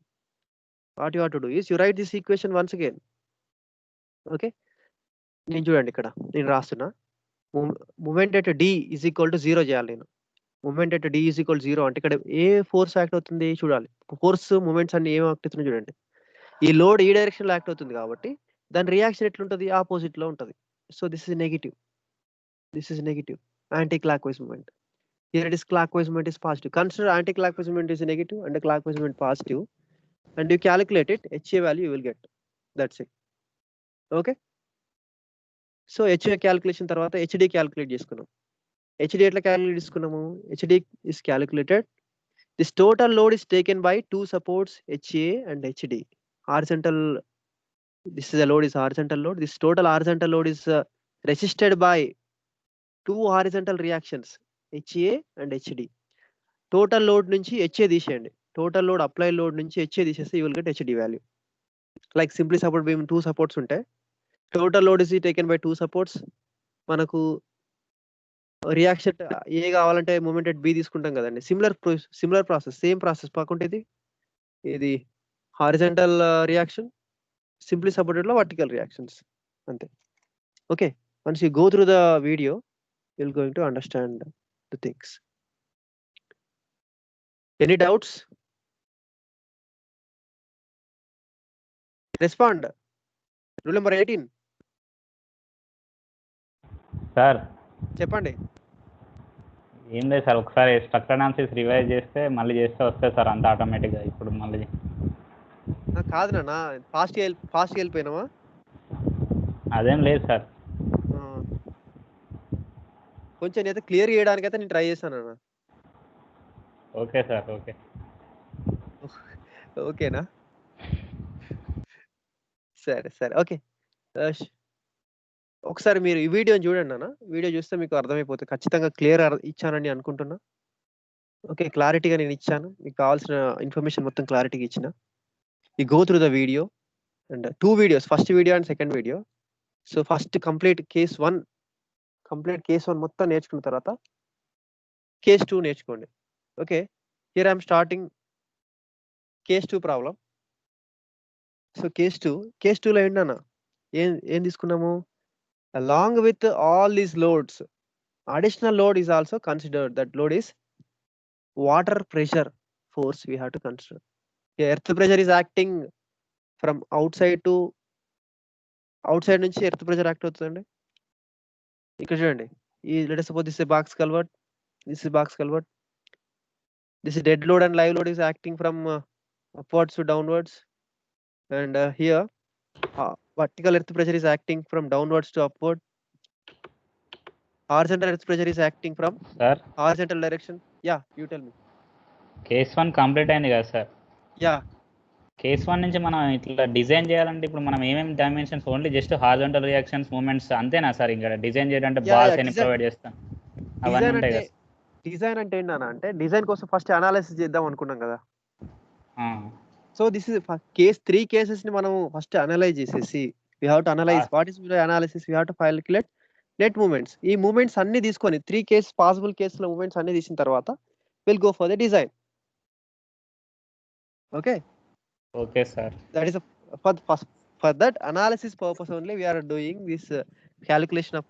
S1: What you have to do is you write this equation once again. Okay, నేను చూడండి ఇక్కడ నేను రాస్తున్నా, moment at D is equal to 0 చేయాలి నేను. Moment at D is equal 0 అంటే ఇక్కడ ఏ ఫోర్స్ యాక్ట్ అవుతుంది చూడాలి. ఫోర్స్ మూమెంట్స్ అన్ని ఏం యాక్ట్ అవుతున్నాయి చూడండి. ఈ లోడ్ ఈ డైరెక్షన్ లో యాక్ట్ అవుతుంది కాబట్టి దాని రియాక్షన్ ఎట్లుంటుంది, ఆపోజిట్ లో ఉంటుంది. So this is negative, anti clockwise moment. Here it is clockwise moment is positive. Consider anti clockwise moment is negative and clockwise moment positive and you calculate it, HA value you will get, that's it. Okay, so HA calculation తర్వాత HD calculate చేసుకున్నాం. HD ఎట్లా calculate చేసుకున్నాము? HD is calculated, this total load is taken by 2 supports HA and HD. horizontal, this is a load is horizontal load. This total horizontal load is resisted by 2 horizontal reactions. HA and HD. Total load నుంచి HA తీసేయండి. Total load apply load నుంచి HA తీసేస్తే you will get HD value. Like simply support beam 2 supports ఉంటాయి. Total load is taken by 2 supports. మనకు reaction A కావాలంటే moment at B తీసుకుంటాం కదండి. Similar process, same process కాకుండా ఇది హారిజంటల్ రియాక్షన్, సింప్లీ సపోర్టెడ్ లో వర్టికల్ రియాక్షన్స్ అంతే. Okay, once you go through the video you will going to understand the things. Any doubts? Respond. Rule number 18
S3: sir
S1: చెప్పండి.
S3: ఏం లేదు sir, ఒకసారి structure analysis revise చేస్తే మళ్ళీ చేస్తే వస్తుంది సార్ అంత ఆటోమేటిక్గా. ఇప్పుడు మళ్ళీ
S1: కాదు నాన్న, ఫాస్ట్ వెళ్ళిపోయినావా?
S3: అదేం లేదు సార్.
S1: కొంచెం నేనైతే క్లియర్ చేయడానికి అయితే నేను ట్రై చేశాను అన్న.
S3: Okay sir, okay.
S1: ఓకేనా? సరే సరే, ఓకే. ఒకసారి మీరు ఈ వీడియోని చూడండి అన్న. వీడియో చూస్తే మీకు అర్థమైపోతుంది. ఖచ్చితంగా క్లియర్ ఇచ్చానని అనుకుంటున్నా. ఓకే, క్లారిటీగా నేను ఇచ్చాను. మీకు కావాల్సిన ఇన్ఫర్మేషన్ మొత్తం క్లారిటీగా ఇచ్చిన. ఈ go through the video and 2 videos, first video and second video. So first complete case 1 మొత్తం నేర్చుకున్న తర్వాత కేస్ 2 నేర్చుకోండి. Okay, here I'm starting case 2 problem. So case 2లో ఏంటన్నా ఏం తీసుకున్నాము? along with all these loads, additional load is also considered. That load is water pressure force we have to consider. Earth pressure is acting from outside నుంచి earth pressure act అవుతుందండి. ఇక్కడ చూడండి, let us suppose this is a box culvert, this is box culvert, this is dead load and live load is acting from upwards to downwards, and here vertical earth pressure is acting from downwards to upward. Horizontal earth pressure is acting from horizontal direction. Yeah, you tell me.
S3: Case 1 complete అయింది కదా sir?
S1: Yeah.
S3: Case 1 నుంచి మనం ఇట్లా design చేయాలంటే ఇప్పుడు మనం ఏమేమి dimensions, only just horizontal reactions, moments అంతేనా సార్? ఇంకా డిజైన్ చేయాలంటే బాల్స్ అని ప్రొవైడ్ చేస్తాం, అవన్నీ ఉంటాయి కదా?
S1: డిజైన్ అంటే ఏంటన్నా అంటే డిజైన్ కోసం ఫస్ట్ అనాలిసిస్ చేద్దాం అనుకున్నాం కదా. So this is case 3 cases ని మనం ఫస్ట్ అనలైజ్ చేసేసి we have to analyze what is the analysis. We have to calculate net movements. ఈ మూమెంట్స్ అన్ని తీసుకొని 3 కేస్ పాసిబుల్ కేసుల మూమెంట్స్ అన్ని తీసిన తర్వాత we'll go for the design. Okay
S3: sir,
S1: that is for that analysis purpose only we are doing this calculation of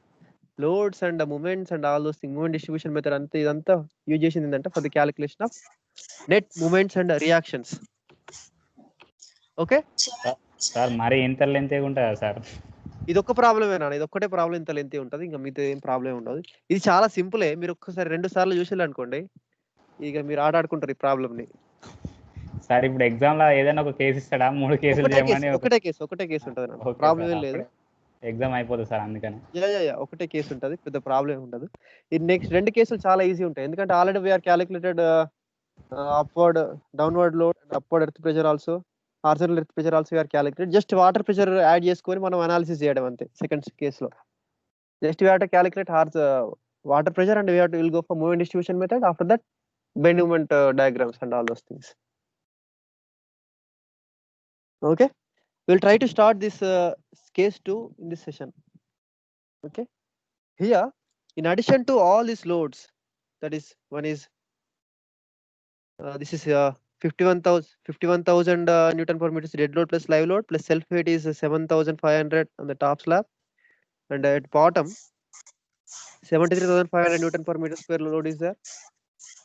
S1: loads and moments and all those things. Movement distribution method anta idantha use చేసింది ఏంటంటే for the calculation of net movements and reactions. Okay
S3: sir మరి ఇంత లెంతీగా ఉంటుందా sir?
S1: ఇది ఒక్క ప్రాబ్లమేనా? ఇది ఒక్కటే problem ఇంత లెంతీ ఉంటుంది, ఇంకా మీతో ఏం ప్రాబ్లం ఉండదు. ఇది చాలా సింపులే. మీరు ఒక్కసారి 2 సార్లు చూసేలా అనుకోండి, ఇక మీరు ఆడుకుంటారు ఈ ప్రాబ్లమ్ ని.
S3: సార్ ఇప్పుడు ఎగ్జామ్ లో ఏదైనా ఒక కేసు ఇస్తాడా? 3 కేసులు చేయమని?
S1: ఒకటే కేసు ఉంటుంది, ప్రాబ్లం ఏం లేదు.
S3: ఎగ్జామ్ అయిపోతుంది సార్ అందుకని.
S1: ఒకటే కేసు ఉంటుంది, పెద్ద ప్రాబ్లం ఏం ఉండదు. ఈ నెక్స్ట్ 2 కేసులు చాలా ఈజీ ఉంటాయి, ఎందుకంటే already we are calculated upward downward load and upward earth pressure also, horizontal earth pressure also we are calculated. Just water pressure add చేసుకొని మనం అనాలిసిస్ చేయడం అంతే. సెకండ్ కేస్ లో just we have to calculate water pressure and we have to will go for movement distribution method. After that bend movement diagrams and all those things. Okay, we'll try to start this case 2 in this session. Okay, here in addition to all these loads, that is one is this is 51,000 Newton per meter is dead load plus live load plus self weight is 7,500 on the top slab, and at bottom 73,500 Newton per meter square load is there.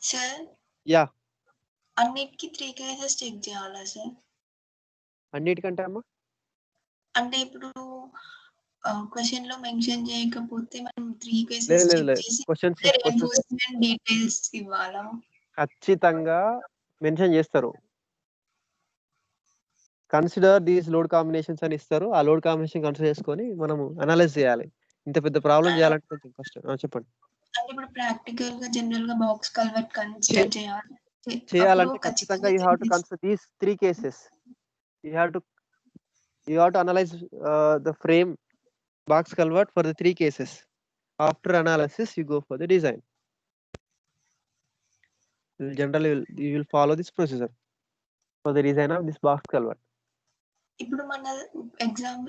S4: Sir,
S1: yeah,
S4: అన్నిటికి 3 cases check చేయాలా sir?
S1: అన్నిటికంటే అమ్మా
S4: అంటే ఇప్పుడు question లో mention చేయకపోతే మనం 3 cases check చేసి రీఇన్ఫోర్స్మెంట్ డీటెయిల్స్ ఇవ్వాలా?
S1: ఖచ్చితంగా మెన్షన్ చేస్తారు. కన్సిడర్ దీస్ లోడ్ కాంబినేషన్స్ అని ఇస్తారు. ఆ లోడ్ కాంబినేషన్ కన్సిడర్ చేసుకొని మనం అనలైజ్ చేయాలి. ఇంత పెద్ద ప్రాబ్లం చేయాలంటే కొంచెం కష్టం. చెప్పండి.
S4: అంటే ఇప్పుడు ప్రాక్టికల్ గా జనరల్ గా బాక్స్ కల్వర్ట్ కన్సిడర్
S1: చేయాలంటే ఖచ్చితంగా you have to consider these 3 cases. You have to analyse the frame box culvert for the 3 cases. After analysis you go for the design. Generally you will follow this procedure for the design of this box culvert.
S4: ఇప్పుడు మన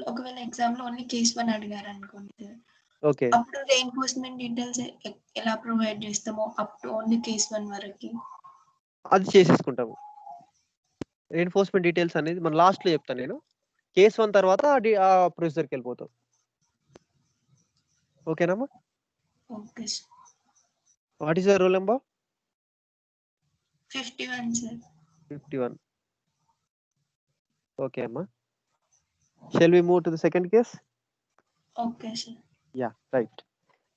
S4: ఒకవేళ exam లో only case 1 అడిగారు అనుకోండి,
S1: okay,
S4: అప్పుడు reinforcement details ఎలా provide చేస్తామో up to only case 1 వరకు
S1: అది చేసేసుకుంటాము. రెయిన్ఫోర్స్మెంట్ డీటెయిల్స్ అనేది మన లాస్ట్ లో చెప్తాను నేను. కేస్ 1 తర్వాత ఆ ప్రొసీజర్కి వెళ్ళిపోతాం. ఓకేనమ్మా?
S4: Okay sir.
S1: What is your roll number?
S4: 51 sir.
S1: 51. Okay, Amma. Shall we move to the second case?
S4: Okay, sir.
S1: Yeah, right.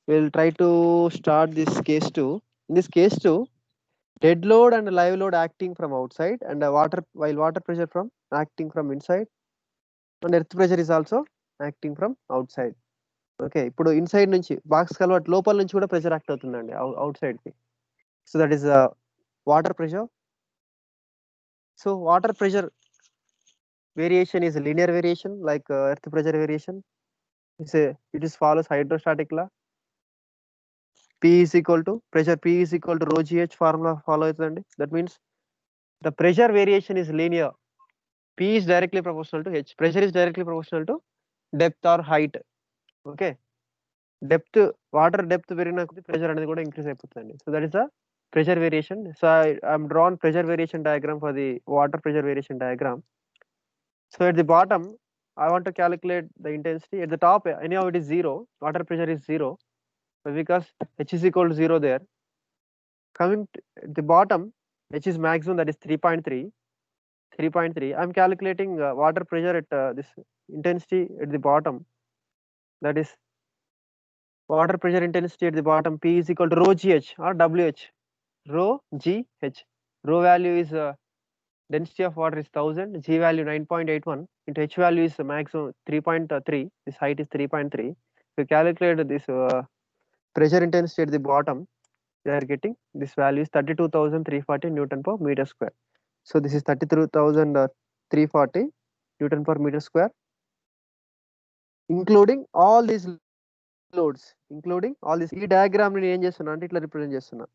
S1: We'll try to start this case 2. In this case 2, dead load and live load acting from outside, and while water pressure from acting from inside, and earth pressure is also acting from outside. Okay, ఇప్పుడు inside నుంచి box culvert లోపల నుంచి కూడా pressure act అవుతుందండి out side కి. So that is water pressure. So water pressure variation is a linear variation like earth pressure variation. It is follows hydrostatic law. P is equal to pressure P is equal to rho gh formula follow అవుతుందండి. That means the pressure variation is linear. P is directly proportional to H. Pressure is directly proportional to depth or height. Okay, depth, water depth పెరిగిన కొద్దీ pressure అనేది కూడా increase అయిపోతుందండి. So that is the pressure variation. So I am drawn pressure variation diagram for the water pressure variation diagram. So at the bottom, I want to calculate the intensity. At the top, anyhow it is 0. Water pressure is 0 because H is equal to 0 there. Coming at the bottom, H is maximum, that is 3.3. 3.3. I'm calculating water pressure at this intensity at the bottom. That is water pressure intensity at the bottom. P is equal to rho gh or WH. Rho gh. Rho value is density of water is 1000, G value 9.81, into H value is maximum 3.3, this height is 3.3. If you calculate this pressure intensity at the bottom, they are getting this value is 32,340 Newton per meter square. So this is 32,340 Newton per meter square, including all these loads, including all this. ఈ diagram నేను ఏం చేస్తున్నా అంటే ఇట్లా represent చేస్తున్నా.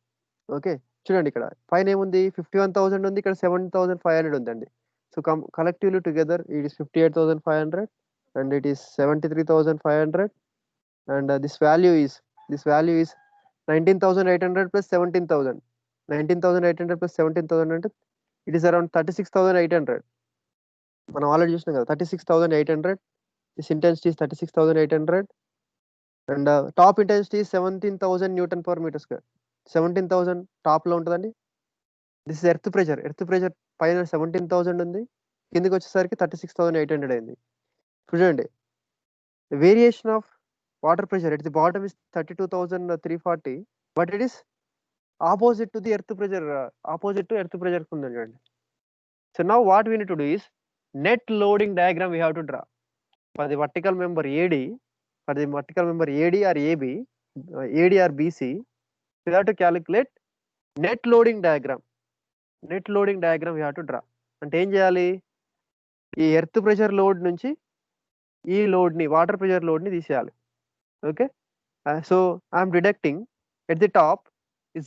S1: Okay, చూడండి ఇక్కడ పైన ఏముంది 51,000 ఉంది, ఇక్కడ 7,500 ఉందండి. So collectively together it is 58,500 and it is 73,500 and this value is 19,800 plus 17,000. 19,800 plus 17,000 అంటే it is around 36,800. మనం ఆల్రెడీ చూసినాం కదా 36,800. this intensity is 36,800 and top intensity is 17,000 Newton per meter square. 17,000 top లో ఉంటుందండి. This is earth pressure. Earth pressure పైన 17,000 ఉంది, కిందకి వచ్చేసరికి 36,800 అయింది. చూడండి, variation of water pressure at the bottom is 32,340, but it is opposite to the earth pressure, opposite to earth pressure ఉందండి చూడండి. So now what we need to do is net loading diagram we have to draw for the vertical member AD, for the vertical member AD or AB, AD or BC. We have to calculate net loading diagram. Net loading diagram we have to draw. అంటే ఏం చేయాలి, ఈ earth pressure load నుంచి ఈ load ని, water pressure load ని తీసేయాలి. Okay, so I'm deducting at the top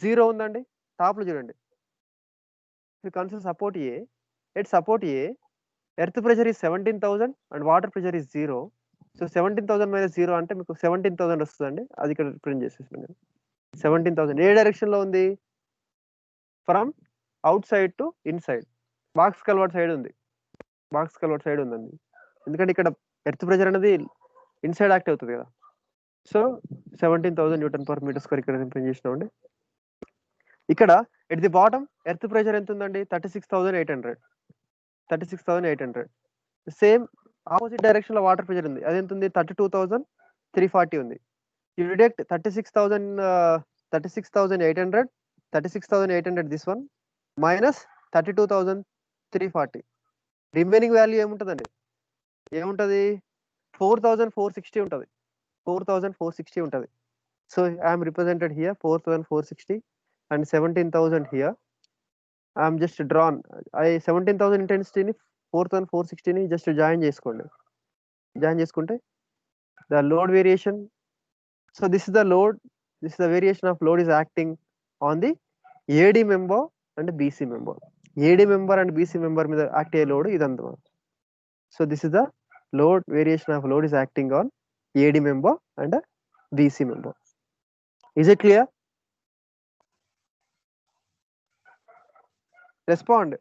S1: 0 ఉందండి. టాప్ లో చూడండి, consider support A. At support A earth pressure is 17,000 and water pressure is 0. So 17,000 minus 0 అంటే మీకు 17,000 వస్తుందండి. అది ఇక్కడ ప్రింట్ చేసేసాను. 17,000 ఏ డైరెక్షన్ లో ఉంది, from outside to inside. Box culvert side ఉంది, బాక్స్ కల్వర్ట్ సైడ్ ఉందండి. ఎందుకంటే ఇక్కడ ఎర్త్ ప్రెషర్ అనేది ఇన్సైడ్ యాక్ట్ అవుతుంది కదా. So 17,000 Newton per meter square ఇక్కడ ప్రింట్ చేసినామండి. ఇక్కడ at the bottom earth pressure ఎంత ఉందండి, 36,800. 36,800. సేమ్ ఆపోజిట్ డైరెక్షన్ లో వాటర్ ప్రెషర్ ఉంది, అది ఎంత ఉంది, 32,340 ఉంది. You deduct 36,800, 36,800 this one minus 32,340. Remaining value ఏముంటుందండి, ఏముంటుంది, 4,460 ఉంటుంది. 4,460 ఉంటుంది. So I'm represented here 4,460 and 17,000 here. I'm just drawn 17,000 ఇంటెన్సిటీని 4,460ని జస్ట్ జాయిన్ చేసుకోండి. జాయిన్ చేసుకుంటే the load variation. So this is the load, this is the variation of load is acting on the AD member and BC member. AD member and BC member మీద act అయ్యే load ఇదంతా. So this is the load variation of load is acting on AD member and BC member. Is it clear? Respond.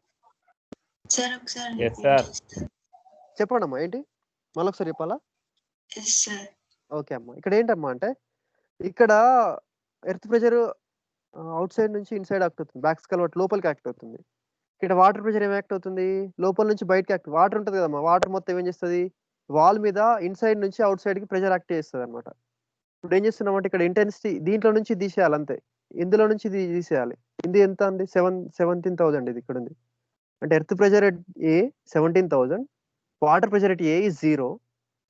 S4: Sir ఒకసారి
S3: Yes, sir.
S1: చెప్పండి అమ్మా, ఏంటి మళ్ళీ ఒకసారి చెప్పాలా?
S4: సార్
S1: ఓకే అమ్మా, ఇక్కడ ఏంటమ్మా అంటే ఇక్కడ ఎర్త్ ప్రెషర్ అవుట్ సైడ్ నుంచి ఇన్సైడ్ యాక్ట్ అవుతుంది, బ్యాక్స్ కలవట్ లోపలికి యాక్ట్ అవుతుంది. ఇక్కడ వాటర్ ప్రెషర్ ఏం యాక్ట్ అవుతుంది, లోపల నుంచి బయటకి యాక్ట్. వాటర్ ఉంటుంది కదమ్మా, వాటర్ మొత్తం ఏం చేస్తుంది, వాల్ మీద ఇన్సైడ్ నుంచి అవుట్ సైడ్ కి ప్రెషర్ యాక్ట్ చేస్తుంది అనమాట. ఇప్పుడు ఏం చేస్తున్నామంటే ఇక్కడ ఇంటెన్సిటీ దీంట్లో నుంచి తీసేయాలి అంతే, ఇందులో నుంచి తీసేయాలి. ఇది ఎంత అండి, 17,000 ఇది ఇక్కడ ఉంది. అంటే earth pressure at a 17,000, water pressure at A is 0.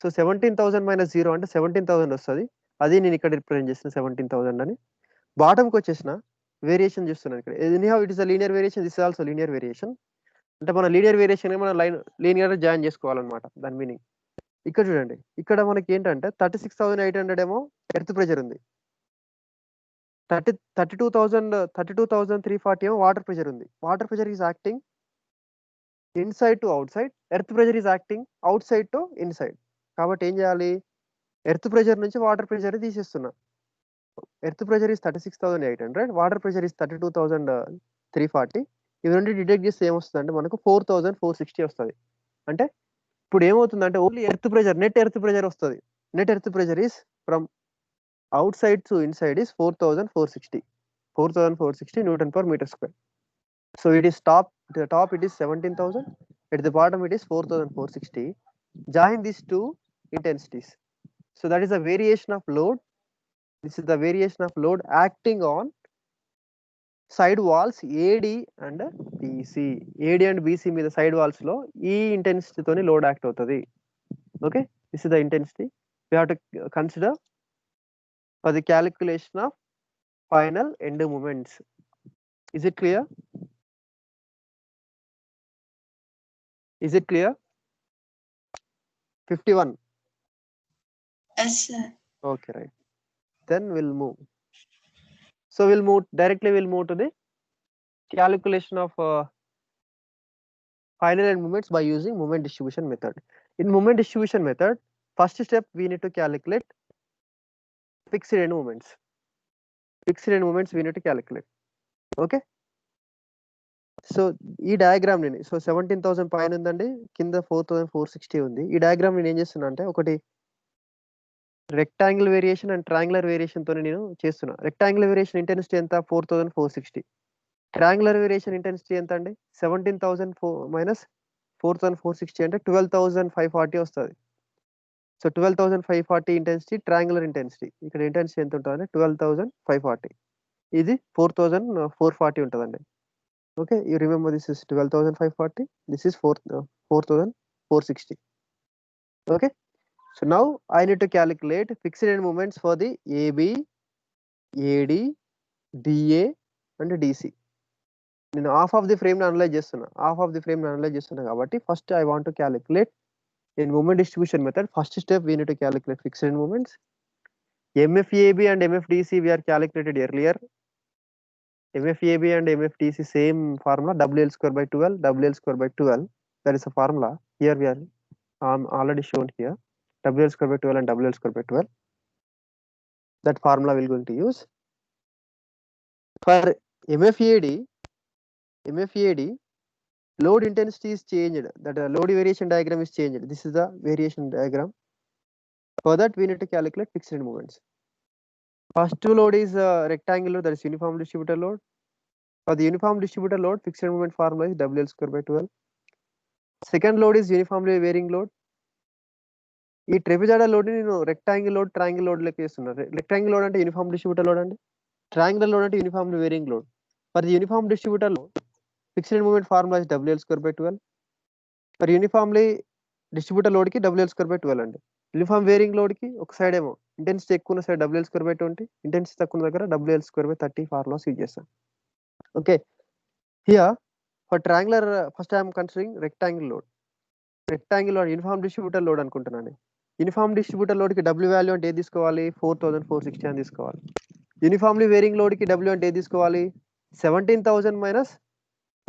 S1: So 17,000 minus 0 అంటే 17,000 వస్తుంది. అది నేను ఇక్కడ రిప్రజెంట్ చేసిన 17,000 అని. బాటంకి వచ్చేసిన వేరియేషన్ చూస్తున్నాను ఇక్కడ. Anyhow it is a linear variation, this is also linear variation. అంటే మన లీనియర్ వేరియేషన్ మనం లైన్ లీనియర్ జాయిన్ చేసుకోవాలన్నమాట, దాని మీనింగ్. ఇక్కడ చూడండి, ఇక్కడ మనకి ఏంటంటే 36,800 ఏమో ఎర్త్ ప్రెషర్ ఉంది, 32,340 ఏమో వాటర్ ప్రెషర్ ఉంది. Water pressure is acting inside to outside, earth pressure is acting outside to inside. కాబట్టి ఏం చేయాలి, ఎర్త్ ప్రెషర్ నుంచి వాటర్ ప్రెషర్ తీసేస్తున్నా. Earth pressure is 36,800, water pressure is 32,340. ఇవి రెండు డిటెక్ట్ చేస్తే ఏమొస్తుంది అంటే మనకు 4,460 వస్తుంది. అంటే ఇప్పుడు ఏమవుతుందంటే only earth pressure, net earth pressure వస్తుంది. Net earth pressure is from outside to inside is 4,460 Newton per meter square. So it is top, at the top it is 17,000, at the bottom it is 4,460. Join these two intensities. So that is the variation of load. This is the variation of load acting on side walls AD and BC. AD and BC మీద side walls లో ఈ intensity తోని load act అవుతుంది. Okay, this is the intensity we have to consider for the calculation of final end moments. Is it clear? Is it clear? 51.
S4: yes sir.
S1: Okay, right. Then we'll move. So we'll move to the calculation of final end moments by using moment distribution method. In moment distribution method, first step we need to calculate fixed end moments. Fixed end moments we need to calculate. Okay. So ఈ diagram నేను, so 17,000 పైన ఉందండి, కింద 4,460 ఉంది. ఈ diagram నేను ఏం చేస్తున్నా అంటే ఒకటి rectangle variation and triangular variation తో నేను చేస్తున్నా. రెక్టాంగిల్ వేరియేషన్ ఇంటెన్సిటీ ఎంత, 4,460. ట్రయాంగులర్ వేరియేషన్ ఇంటెన్సిటీ ఎంత అండి, 17,000 మైనస్ 4,460 అంటే 12,540 వస్తుంది. So 12,540 intensity triangular intensity. ఇక్కడ ఇంటెన్సిటీ ఎంత ఉంటుంది అంటే 12,540, ఇది 4,440 ఉంటుందండి. Okay, you remember this is 12,540, this is 4,460. Okay, so now I need to calculate fixed end moments for the AB, AD, DA and DC. నేను half of the frame analyse చేస్తున్నా కాబట్టి first I want to calculate in moment distribution method. First step we need to calculate fixed end moments. MFAB and MFDC we are calculated earlier. MFAB and MFDC same formula, WL square by 12, WL square by 12. That is a formula. Here we are already shown here. WL square by 12 and WL square by 12. That formula we are going to use. For MFAD, load intensity is changed. That load variation diagram is changed. This is the variation diagram. For that we need to calculate fixed end moments. First load is rectangular, that is uniform distributor load. For the uniform distributor load, fixed end moment formula is WL square by 12. Second load is uniformly varying load. ఈ ట్రెపెజాయిడల్ load ని నేను rectangle load, triangle load లెక్క చేస్తున్నాను. Rectangle load అంటే uniform distributor load అండి, triangle load అంటే uniformly varying load. For the uniform distributor load, fixed moment formula is WL square by 12. For uniformly distributor load కి WL square by 12 అండి. Uniform varying load కి ఒక side ఏమో intensity ఎక్కువ ఉన్న side WL square by 20, intensity తక్కువ ఉన్న దగ్గర WL square by 30 formulas use చేస్తాను. Okay, here for triangular first I'm considering rectangle load. Rectangle load uniform distributor load అనుకుంటున్నాను. యూనిఫామ్ డిస్ట్రిబ్యూటర్ లోడ్ కి W వాల్యూ అంటే ఏది తీసుకోవాలి, 4,460 అని తీసుకోవాలి. యూనిఫామ్లీ వేరింగ్ లోడ్ కి W అంటే ఏది తీసుకోవాలి, 17,000 మైనస్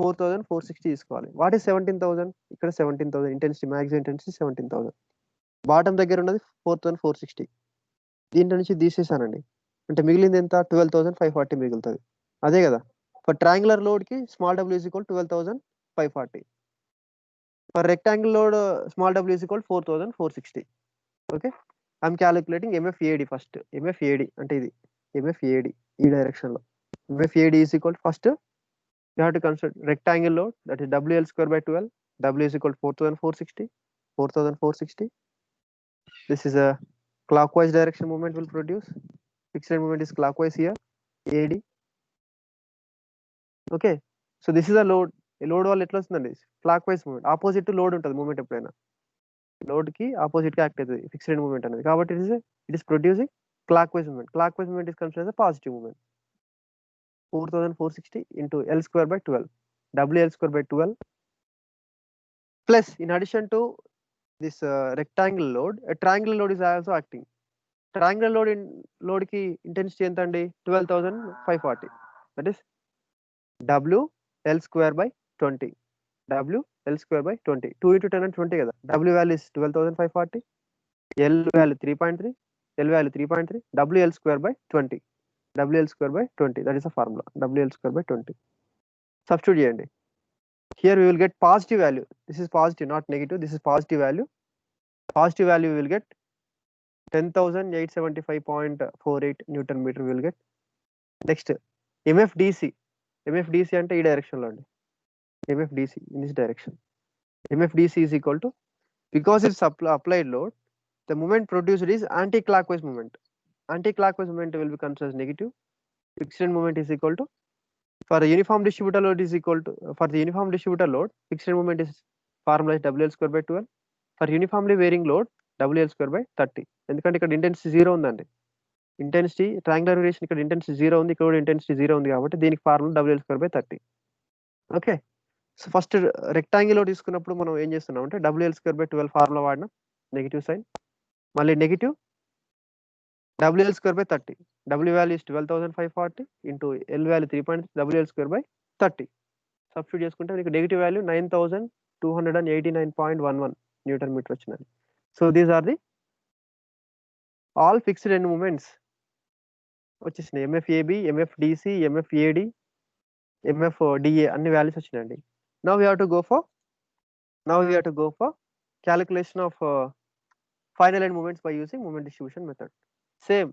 S1: 4,460 తీసుకోవాలి. What is 17,000? ఇక్కడ 17,000 ఇంటెన్సిటీ, మ్యాక్సిమం ఇంటెన్సిటీ 17,000. బాటమ్ దగ్గర ఉన్నది 4,460. దీంట్లో నుంచి తీసేసానండి, అంటే మిగిలింది ఎంత? 12,540 మిగులుతుంది. అదే కదా. ఫర్ ట్రయాంగులర్ లోడ్ కి small w is equal 12,540. For rectangle load small w is equal 4,460. Okay, I'm calculating MFAD first. MFAD అంటే ఇది MFAD ఈ డైరెక్షన్ లో. MFAD is equal first you have to consider rectangle load, that is WL square by 12. W is equal to 4,460. 4,460. This is a clockwise direction movement will produce. Fixed movement is clockwise here. AD. Okay. So this is a load. A load wall etla vastundandi clockwise movement. Opposite to load untadi movement eppudaina. Load ki opposite ki act aitadi fixed movement anadi. Kabatti it is producing clockwise movement. Clockwise movement is considered as a positive movement. 4,460 into L square by 12. WL square by 12 plus in addition to this rectangle load, a triangular load is also acting. Triangular load in load ki intensity enta andi 12,540. That is W L square by 20. W L square by 20. 2 into 10 and 20 kada. W value is 12,540. L value 3.3. L value 3.3. WL square by 20. WL square by 20. That is a formula. WL square by 20. Substitute cheyandi. Here we will get positive value. This is positive, not negative. This is positive value. Positive value we will get 10,875.48 Newton meter we will get. Next, MFDC. MFDC ante ee direction lo andi. MFDC in this direction. MFDC is equal to, because it's applied load, the moment produced is anti-clockwise movement. Anti-clockwise movement will be considered as negative. Fixed movement is equal to, for a uniform distributor load is equal to, for the uniform distributor load, fixed moment is formula is WL square by 12. For uniformly varying load, WL square by 30. ఎందుకంటే ఇక్కడ intensity 0 ఉందండి. Intensity triangular variation ఇక్కడ intensity 0 ఉంది, ఇక్కడ కూడా intensity 0 ఉంది, కాబట్టి దీనికి formula WL square by 30. Okay, so first rectangle లో తీసుకున్నప్పుడు మనం ఏం చేస్తున్నాం అంటే WL square by 12 ఫార్ములా వాడినాం, నెగిటివ్ సైన్, మళ్ళీ negative WL square by 30. W value is 12,540 into L value 3.3. WL square by 30. Substitute చేసుకుంటే మీకు నెగిటివ్ వాల్యూ 9,289.11 న్యూటన్ మీటర్ వచ్చినది. So these are the all fixed end moments వచ్చేసినాయి. MFAB, MFDC, MFAD, MFDA అన్ని values వచ్చినాయండి. Now we have to go for calculation of final end moments by using moment distribution method. Same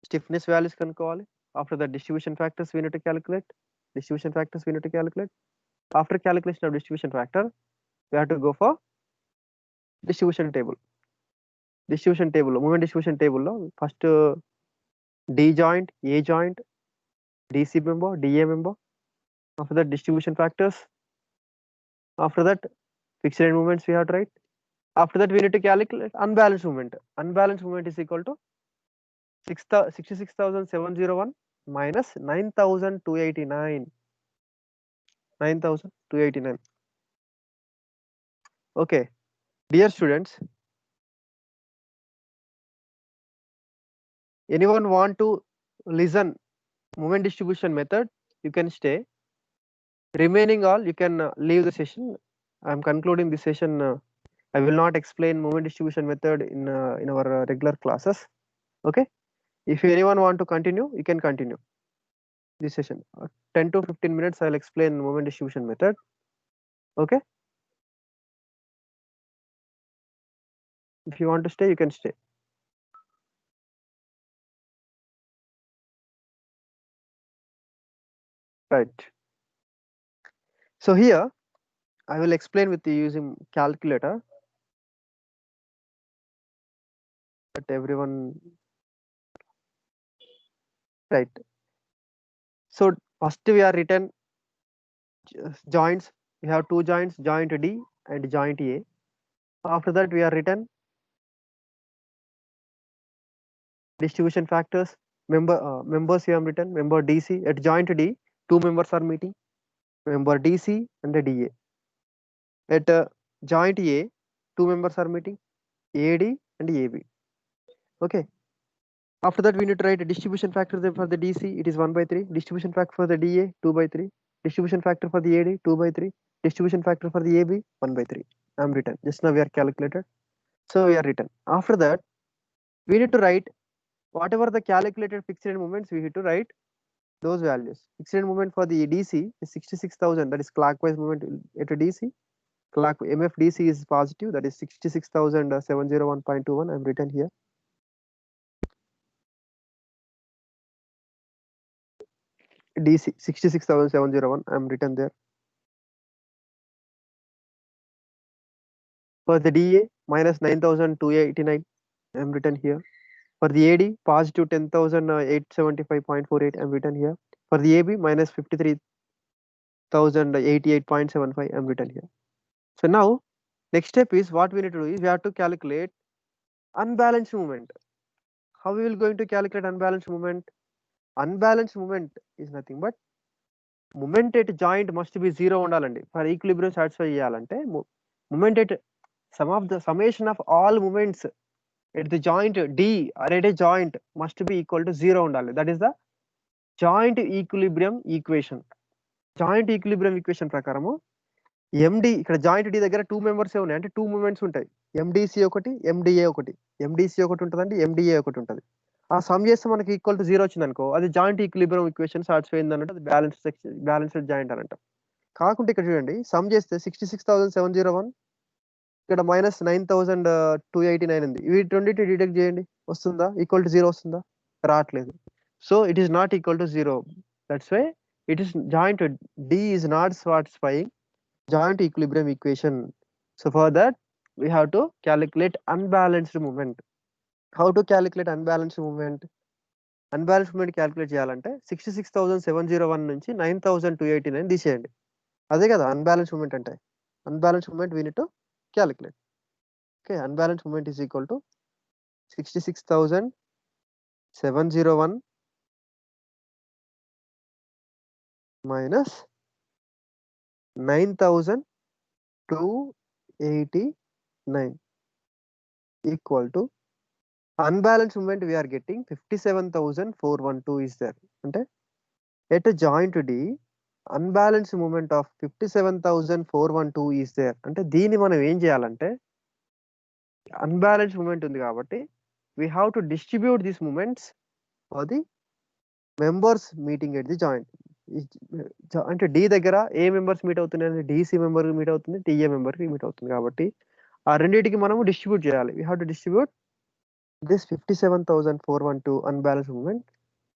S1: stiffness values కనుక్కోవాలి. After the distribution factors we need to calculate. After calculation of distribution factor, we have to go for distribution table. Moment distribution table lo first D joint, A joint, DC member, DA member. After that distribution factors. After that fixed end moments we have to write. After that we need to calculate unbalanced movement. Unbalanced movement is equal to 66,701 minus 9,289. 9,289. Okay, dear students, anyone want to listen moment distribution method, you can stay. Remaining all you can leave the session. I am concluding this session. I will not explain moment distribution method in our regular classes. Okay, if anyone want to continue, you can continue this session. 10 to 15 minutes I'll explain moment distribution method. Okay, if you want to stay, you can stay. Right, so here I will explain with you using calculator, but everyone right. So first we are written joints. We have two joints, joint D and joint A. After that we are written distribution factors. Members we have written member DC. At joint D, two members are meeting, member DC and the DA. At joint A, two members are meeting, AD and AB. Okay, after that we need to write a distribution factor for the DC, it is 1/3. Distribution factor for the DA, 2/3.
S7: Distribution factor for the AD 2/3. Distribution factor for the AB 1/3. I'm written. Just now we are calculated. So we are written. After that, we need to write whatever the calculated fixed end moments, we need to write those values. Fixed end moment for the DC is 66,000. That is clockwise movement at a DC. Clock MFDC is positive. That is 66,701.21. I'm written here. DC 66,701. I'm written there. For the DA minus 9,289. I'm written here. For the AD positive 10,875.48. I'm written here. For the AB minus 53,088.75. I'm written here. So now next step is what we need to do is we have to calculate unbalanced movement. How we will going to calculate unbalanced movement? Unbalanced movement is nothing but moment at joint must be 0 ఉండాలండి. For equilibrium satisfy చేయాలంటే moment at summation of all moments at the joint D or at a joint must be equal to 0 ఉండాలి. That is the joint equilibrium equation. Joint equilibrium equation ప్రకారము MD ఇక్కడ joint D దగ్గర 2 members ఉన్నాయి, అంటే 2 moments ఉంటాయి. MDC ఒకటి, MDA ఒకటి. MDC ఒకటి ఉంటుందండి, MDA ఒకటి ఉంటుంది. ఆ సమ్ చేస్తే మనకి ఈక్వల్ టు 0 వచ్చింది అనుకో, అది జాయింట్ ఈక్విలిబ్రియం ఈక్వేషన్ సాటిస్ఫై అయింది అన్నట్టు, అది బ్యాలెన్స్డ్ జాయింట్ అని అంటాం. కాకుంటే ఇక్కడ చూడండి, సమ్ చేస్తే 66,701 ఇక్కడ మైనస్ 9,289 ఉంది. వీటి రెండింటి డిడక్ట్ చేయండి, వస్తుందా? ఈక్వల్ టు 0 వస్తుందా? రావట్లేదు. So it is not equal to 0. That's why it is joint D is not satisfying joint equilibrium equation. So for that we have to calculate unbalanced movement. How to calculate unbalanced movement? Unbalanced movement calculate చేయాలంటే 66,701 నుంచి 9,289 తీసేయండి. అదే కదా unbalanced movement అంటే. Unbalanced movement we need to calculate. Okay, unbalanced movement is equal to 66,701 minus 9,289 equal to unbalanced movement we are getting 57,412 is there. అంటే at a joint D unbalanced movement of 57,412 is there. అంటే దీన్ని మనం ఏం చేయాలంటే, unbalanced movement ఉంది కాబట్టి we have to distribute these moments for the members meeting at the joint. అంటే D దగ్గర ఏ మెంబర్స్ మీట్ అవుతున్నాయి అంటే DC మెంబర్ మీట్ అవుతుంది, TA మెంబర్ మీట్ అవుతుంది. కాబట్టి ఆ రెండింటికి మనము డిస్ట్రిబ్యూట్ చేయాలి. we have to distribute this 57,412 unbalanced movement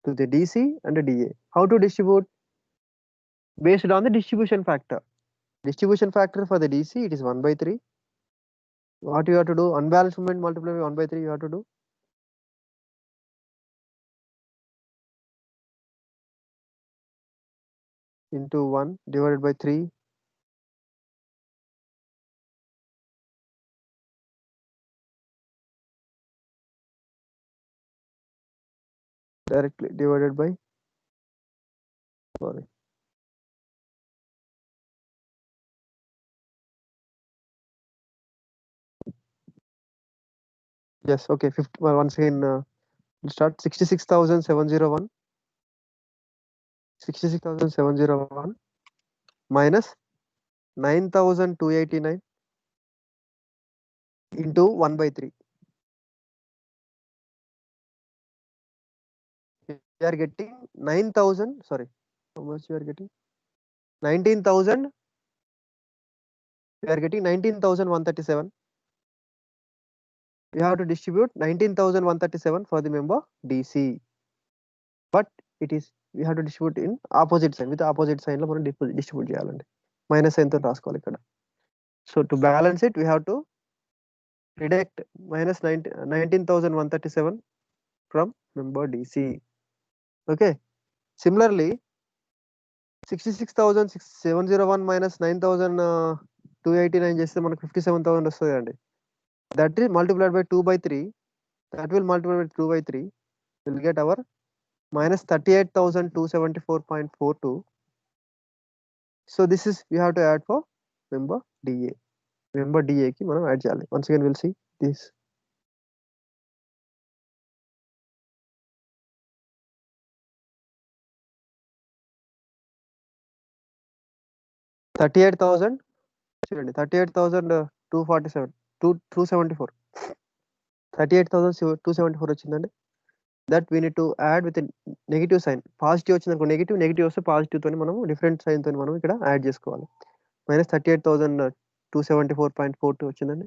S7: to the DC and the DA. How to distribute? Based on the distribution factor. Distribution factor for the DC, it is 1/3. What you have to do? Unbalanced movement multiplied by 1/3 you have to do. Into 1 divided by 3. Directly divided by, sorry, yes, okay, 50, well, once again we'll start. 66,701 minus 9,289 into 1/3. We are getting 9,000, sorry, how much we are getting? 19,000. We are getting 19,137. We have to distribute 19,137 for the member DC. But it is, we have to distribute in opposite sign. With opposite sign lo మనం distribute చేయాలండి. Minus sign తో రాసుకోవాలి ఇక్కడ. So to balance it we have to deduct minus 19,137 from member DC. Okay. Similarly 66,701 minus 9,289 చేస్తే మనకు 57,000 వస్తుంది అండి. That is multiplied by 2/3. That will multiply by 2/3. We'll get our minus 38,274.42. So this is we have to add for member DA. Member DA ki మనం add చేయాలి. Once again we'll see this. 38,000 చూడండి 38,247 274 38,274 వచ్చిందండి. That we need to add with negative sign. Positive వచ్చింది అనుకో negative, negative వస్తే positive తోని మనం different sign తోని మనం ఇక్కడ యాడ్ చేసుకోవాలి. -38,274.42 వచ్చిందండి.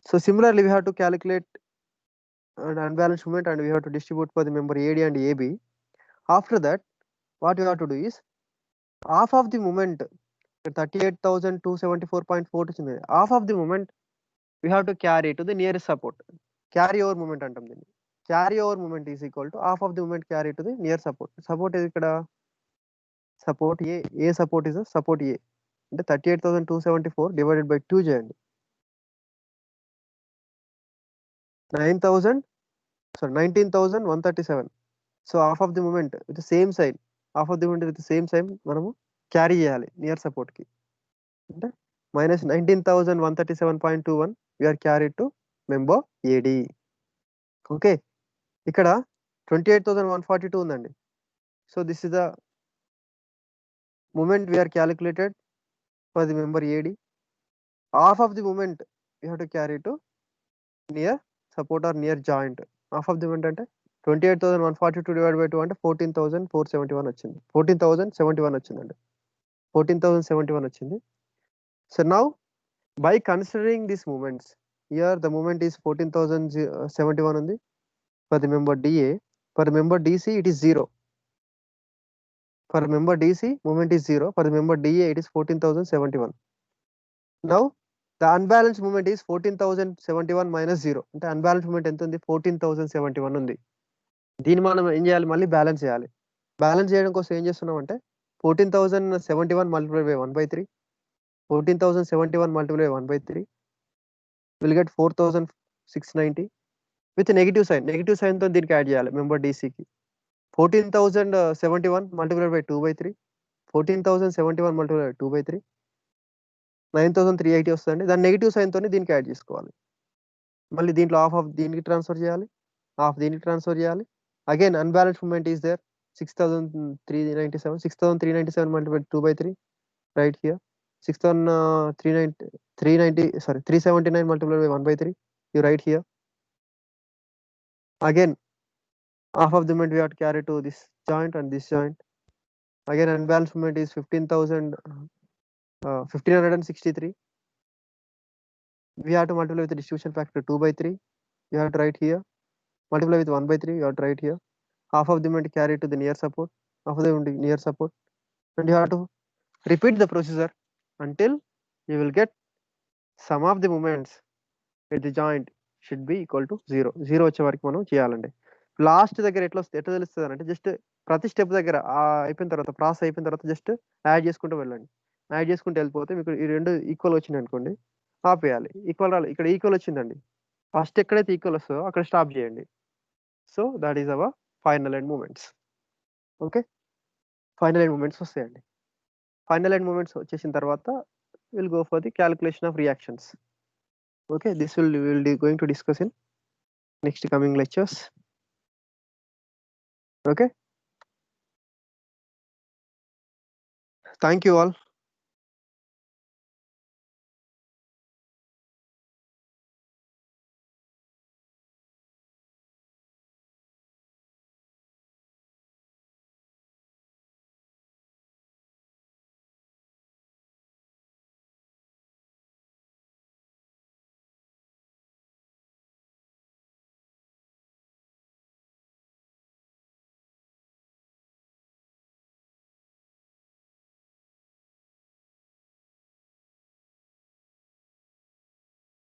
S7: So similarly we have to calculate an unbalanced movement and we have to distribute for the member AD and AB. After that what we have to do is half of the moment 38,274.4 వచ్చింది, half of the moment we have to carry to the nearest support. Carry over moment అంటాం దీన్ని. Carry over moment is equal to half of the moment carry to the near support. Support is ఇక్కడ support A support is a support A అంటే 38,274 divided by 2 చేయండి. 19,137. So half of the moment with the same sign, half of the moment with the same sign మనము carry చేయాలి near support కి. అంటే -19,137.21 we are carried to member AD. Okay, ఇక్కడ 28,142 ఉందండి. So this is the moment we are calculated for the member AD. Half of the moment we have to carry to near support or near joint. Half of the moment అంటే 28,142 divided by 2 అంటే 14,471 వచ్చింది. 14,071 వచ్చిందండి. 14,071 వచ్చింది. So now by considering these moments, here the moment is 14,071 ఉంది for the member DA. For member DC it is 0. For member DC moment is 0. For the member DA it is 14,071. Now the unbalanced moment is 14,071 minus 0. అంటే unbalanced moment ఎంత ఉంది? 14,071 ఉంది. దీన్ని మనం ఏం చేయాలి? మళ్ళీ బ్యాలెన్స్ చేయాలి. బ్యాలెన్స్ చేయడం కోసం ఏం చేస్తున్నాం అంటే 14,071 multiplied by 1/3. 14,071 multiplied by 1/3 will get 4,690 with negative sign. Negative sign తో దీనికి యాడ్ చేయాలి member డీసీకి. 14,071 multiplied by 2/3. 14,071 multiplied by 2/3 9,380 వస్తుంది. దాని నెగిటివ్ సైన్ తోని దీనికి యాడ్ చేసుకోవాలి. మళ్ళీ దీంట్లో హాఫ్ ఆఫ్ దీనికి ట్రాన్స్ఫర్ చేయాలి, హాఫ్ దీనికి ట్రాన్స్ఫర్ చేయాలి. Again unbalance moment is there 6,397. 6,397 multiplied by 2/3 right here. 379 multiplied by 1/3 you write here. Again half of the moment we have to carry to this joint and this joint. Again unbalanced moment is 1563. We have to multiply with the distribution factor 2/3. You have to write here. Multiply with 1/3. You have to write here. Half of the moment carry to the near support. Half of the moment near support. And you have to repeat the procedure until you will get sum of the moments at the joint should be equal to 0. 0 వచ్చే వరకు మనం చేయాలండి. Last దగ్గర ఎట్లా తెలుస్తుంది అంటే just ప్రతి step దగ్గర అయిపోయిన తర్వాత ప్రాసెస్ అయిపోయిన తర్వాత జస్ట్ యాడ్ చేసుకుంటూ వెళ్ళండి. యాడ్ చేసుకుంటూ వెళ్ళిపోతే మీకు ఈ రెండు ఈక్వల్ వచ్చింది అనుకోండి, ఆపేయాలి. ఈక్వల్ రాలి, ఇక్కడ ఈక్వల్ వచ్చిందండి, ఫస్ట్ ఎక్కడైతే ఈక్వల్ వస్తుందో అక్కడ స్టాప్ చేయండి. So that is our final end moments. Okay, final end moments వస్తాయండి. ఫైనల్ ఎండ్ మూమెంట్స్ వచ్చేసిన తర్వాత will go for the calculation of reactions. Okay, this we will be going to discuss in next coming lectures. Okay, thank you all.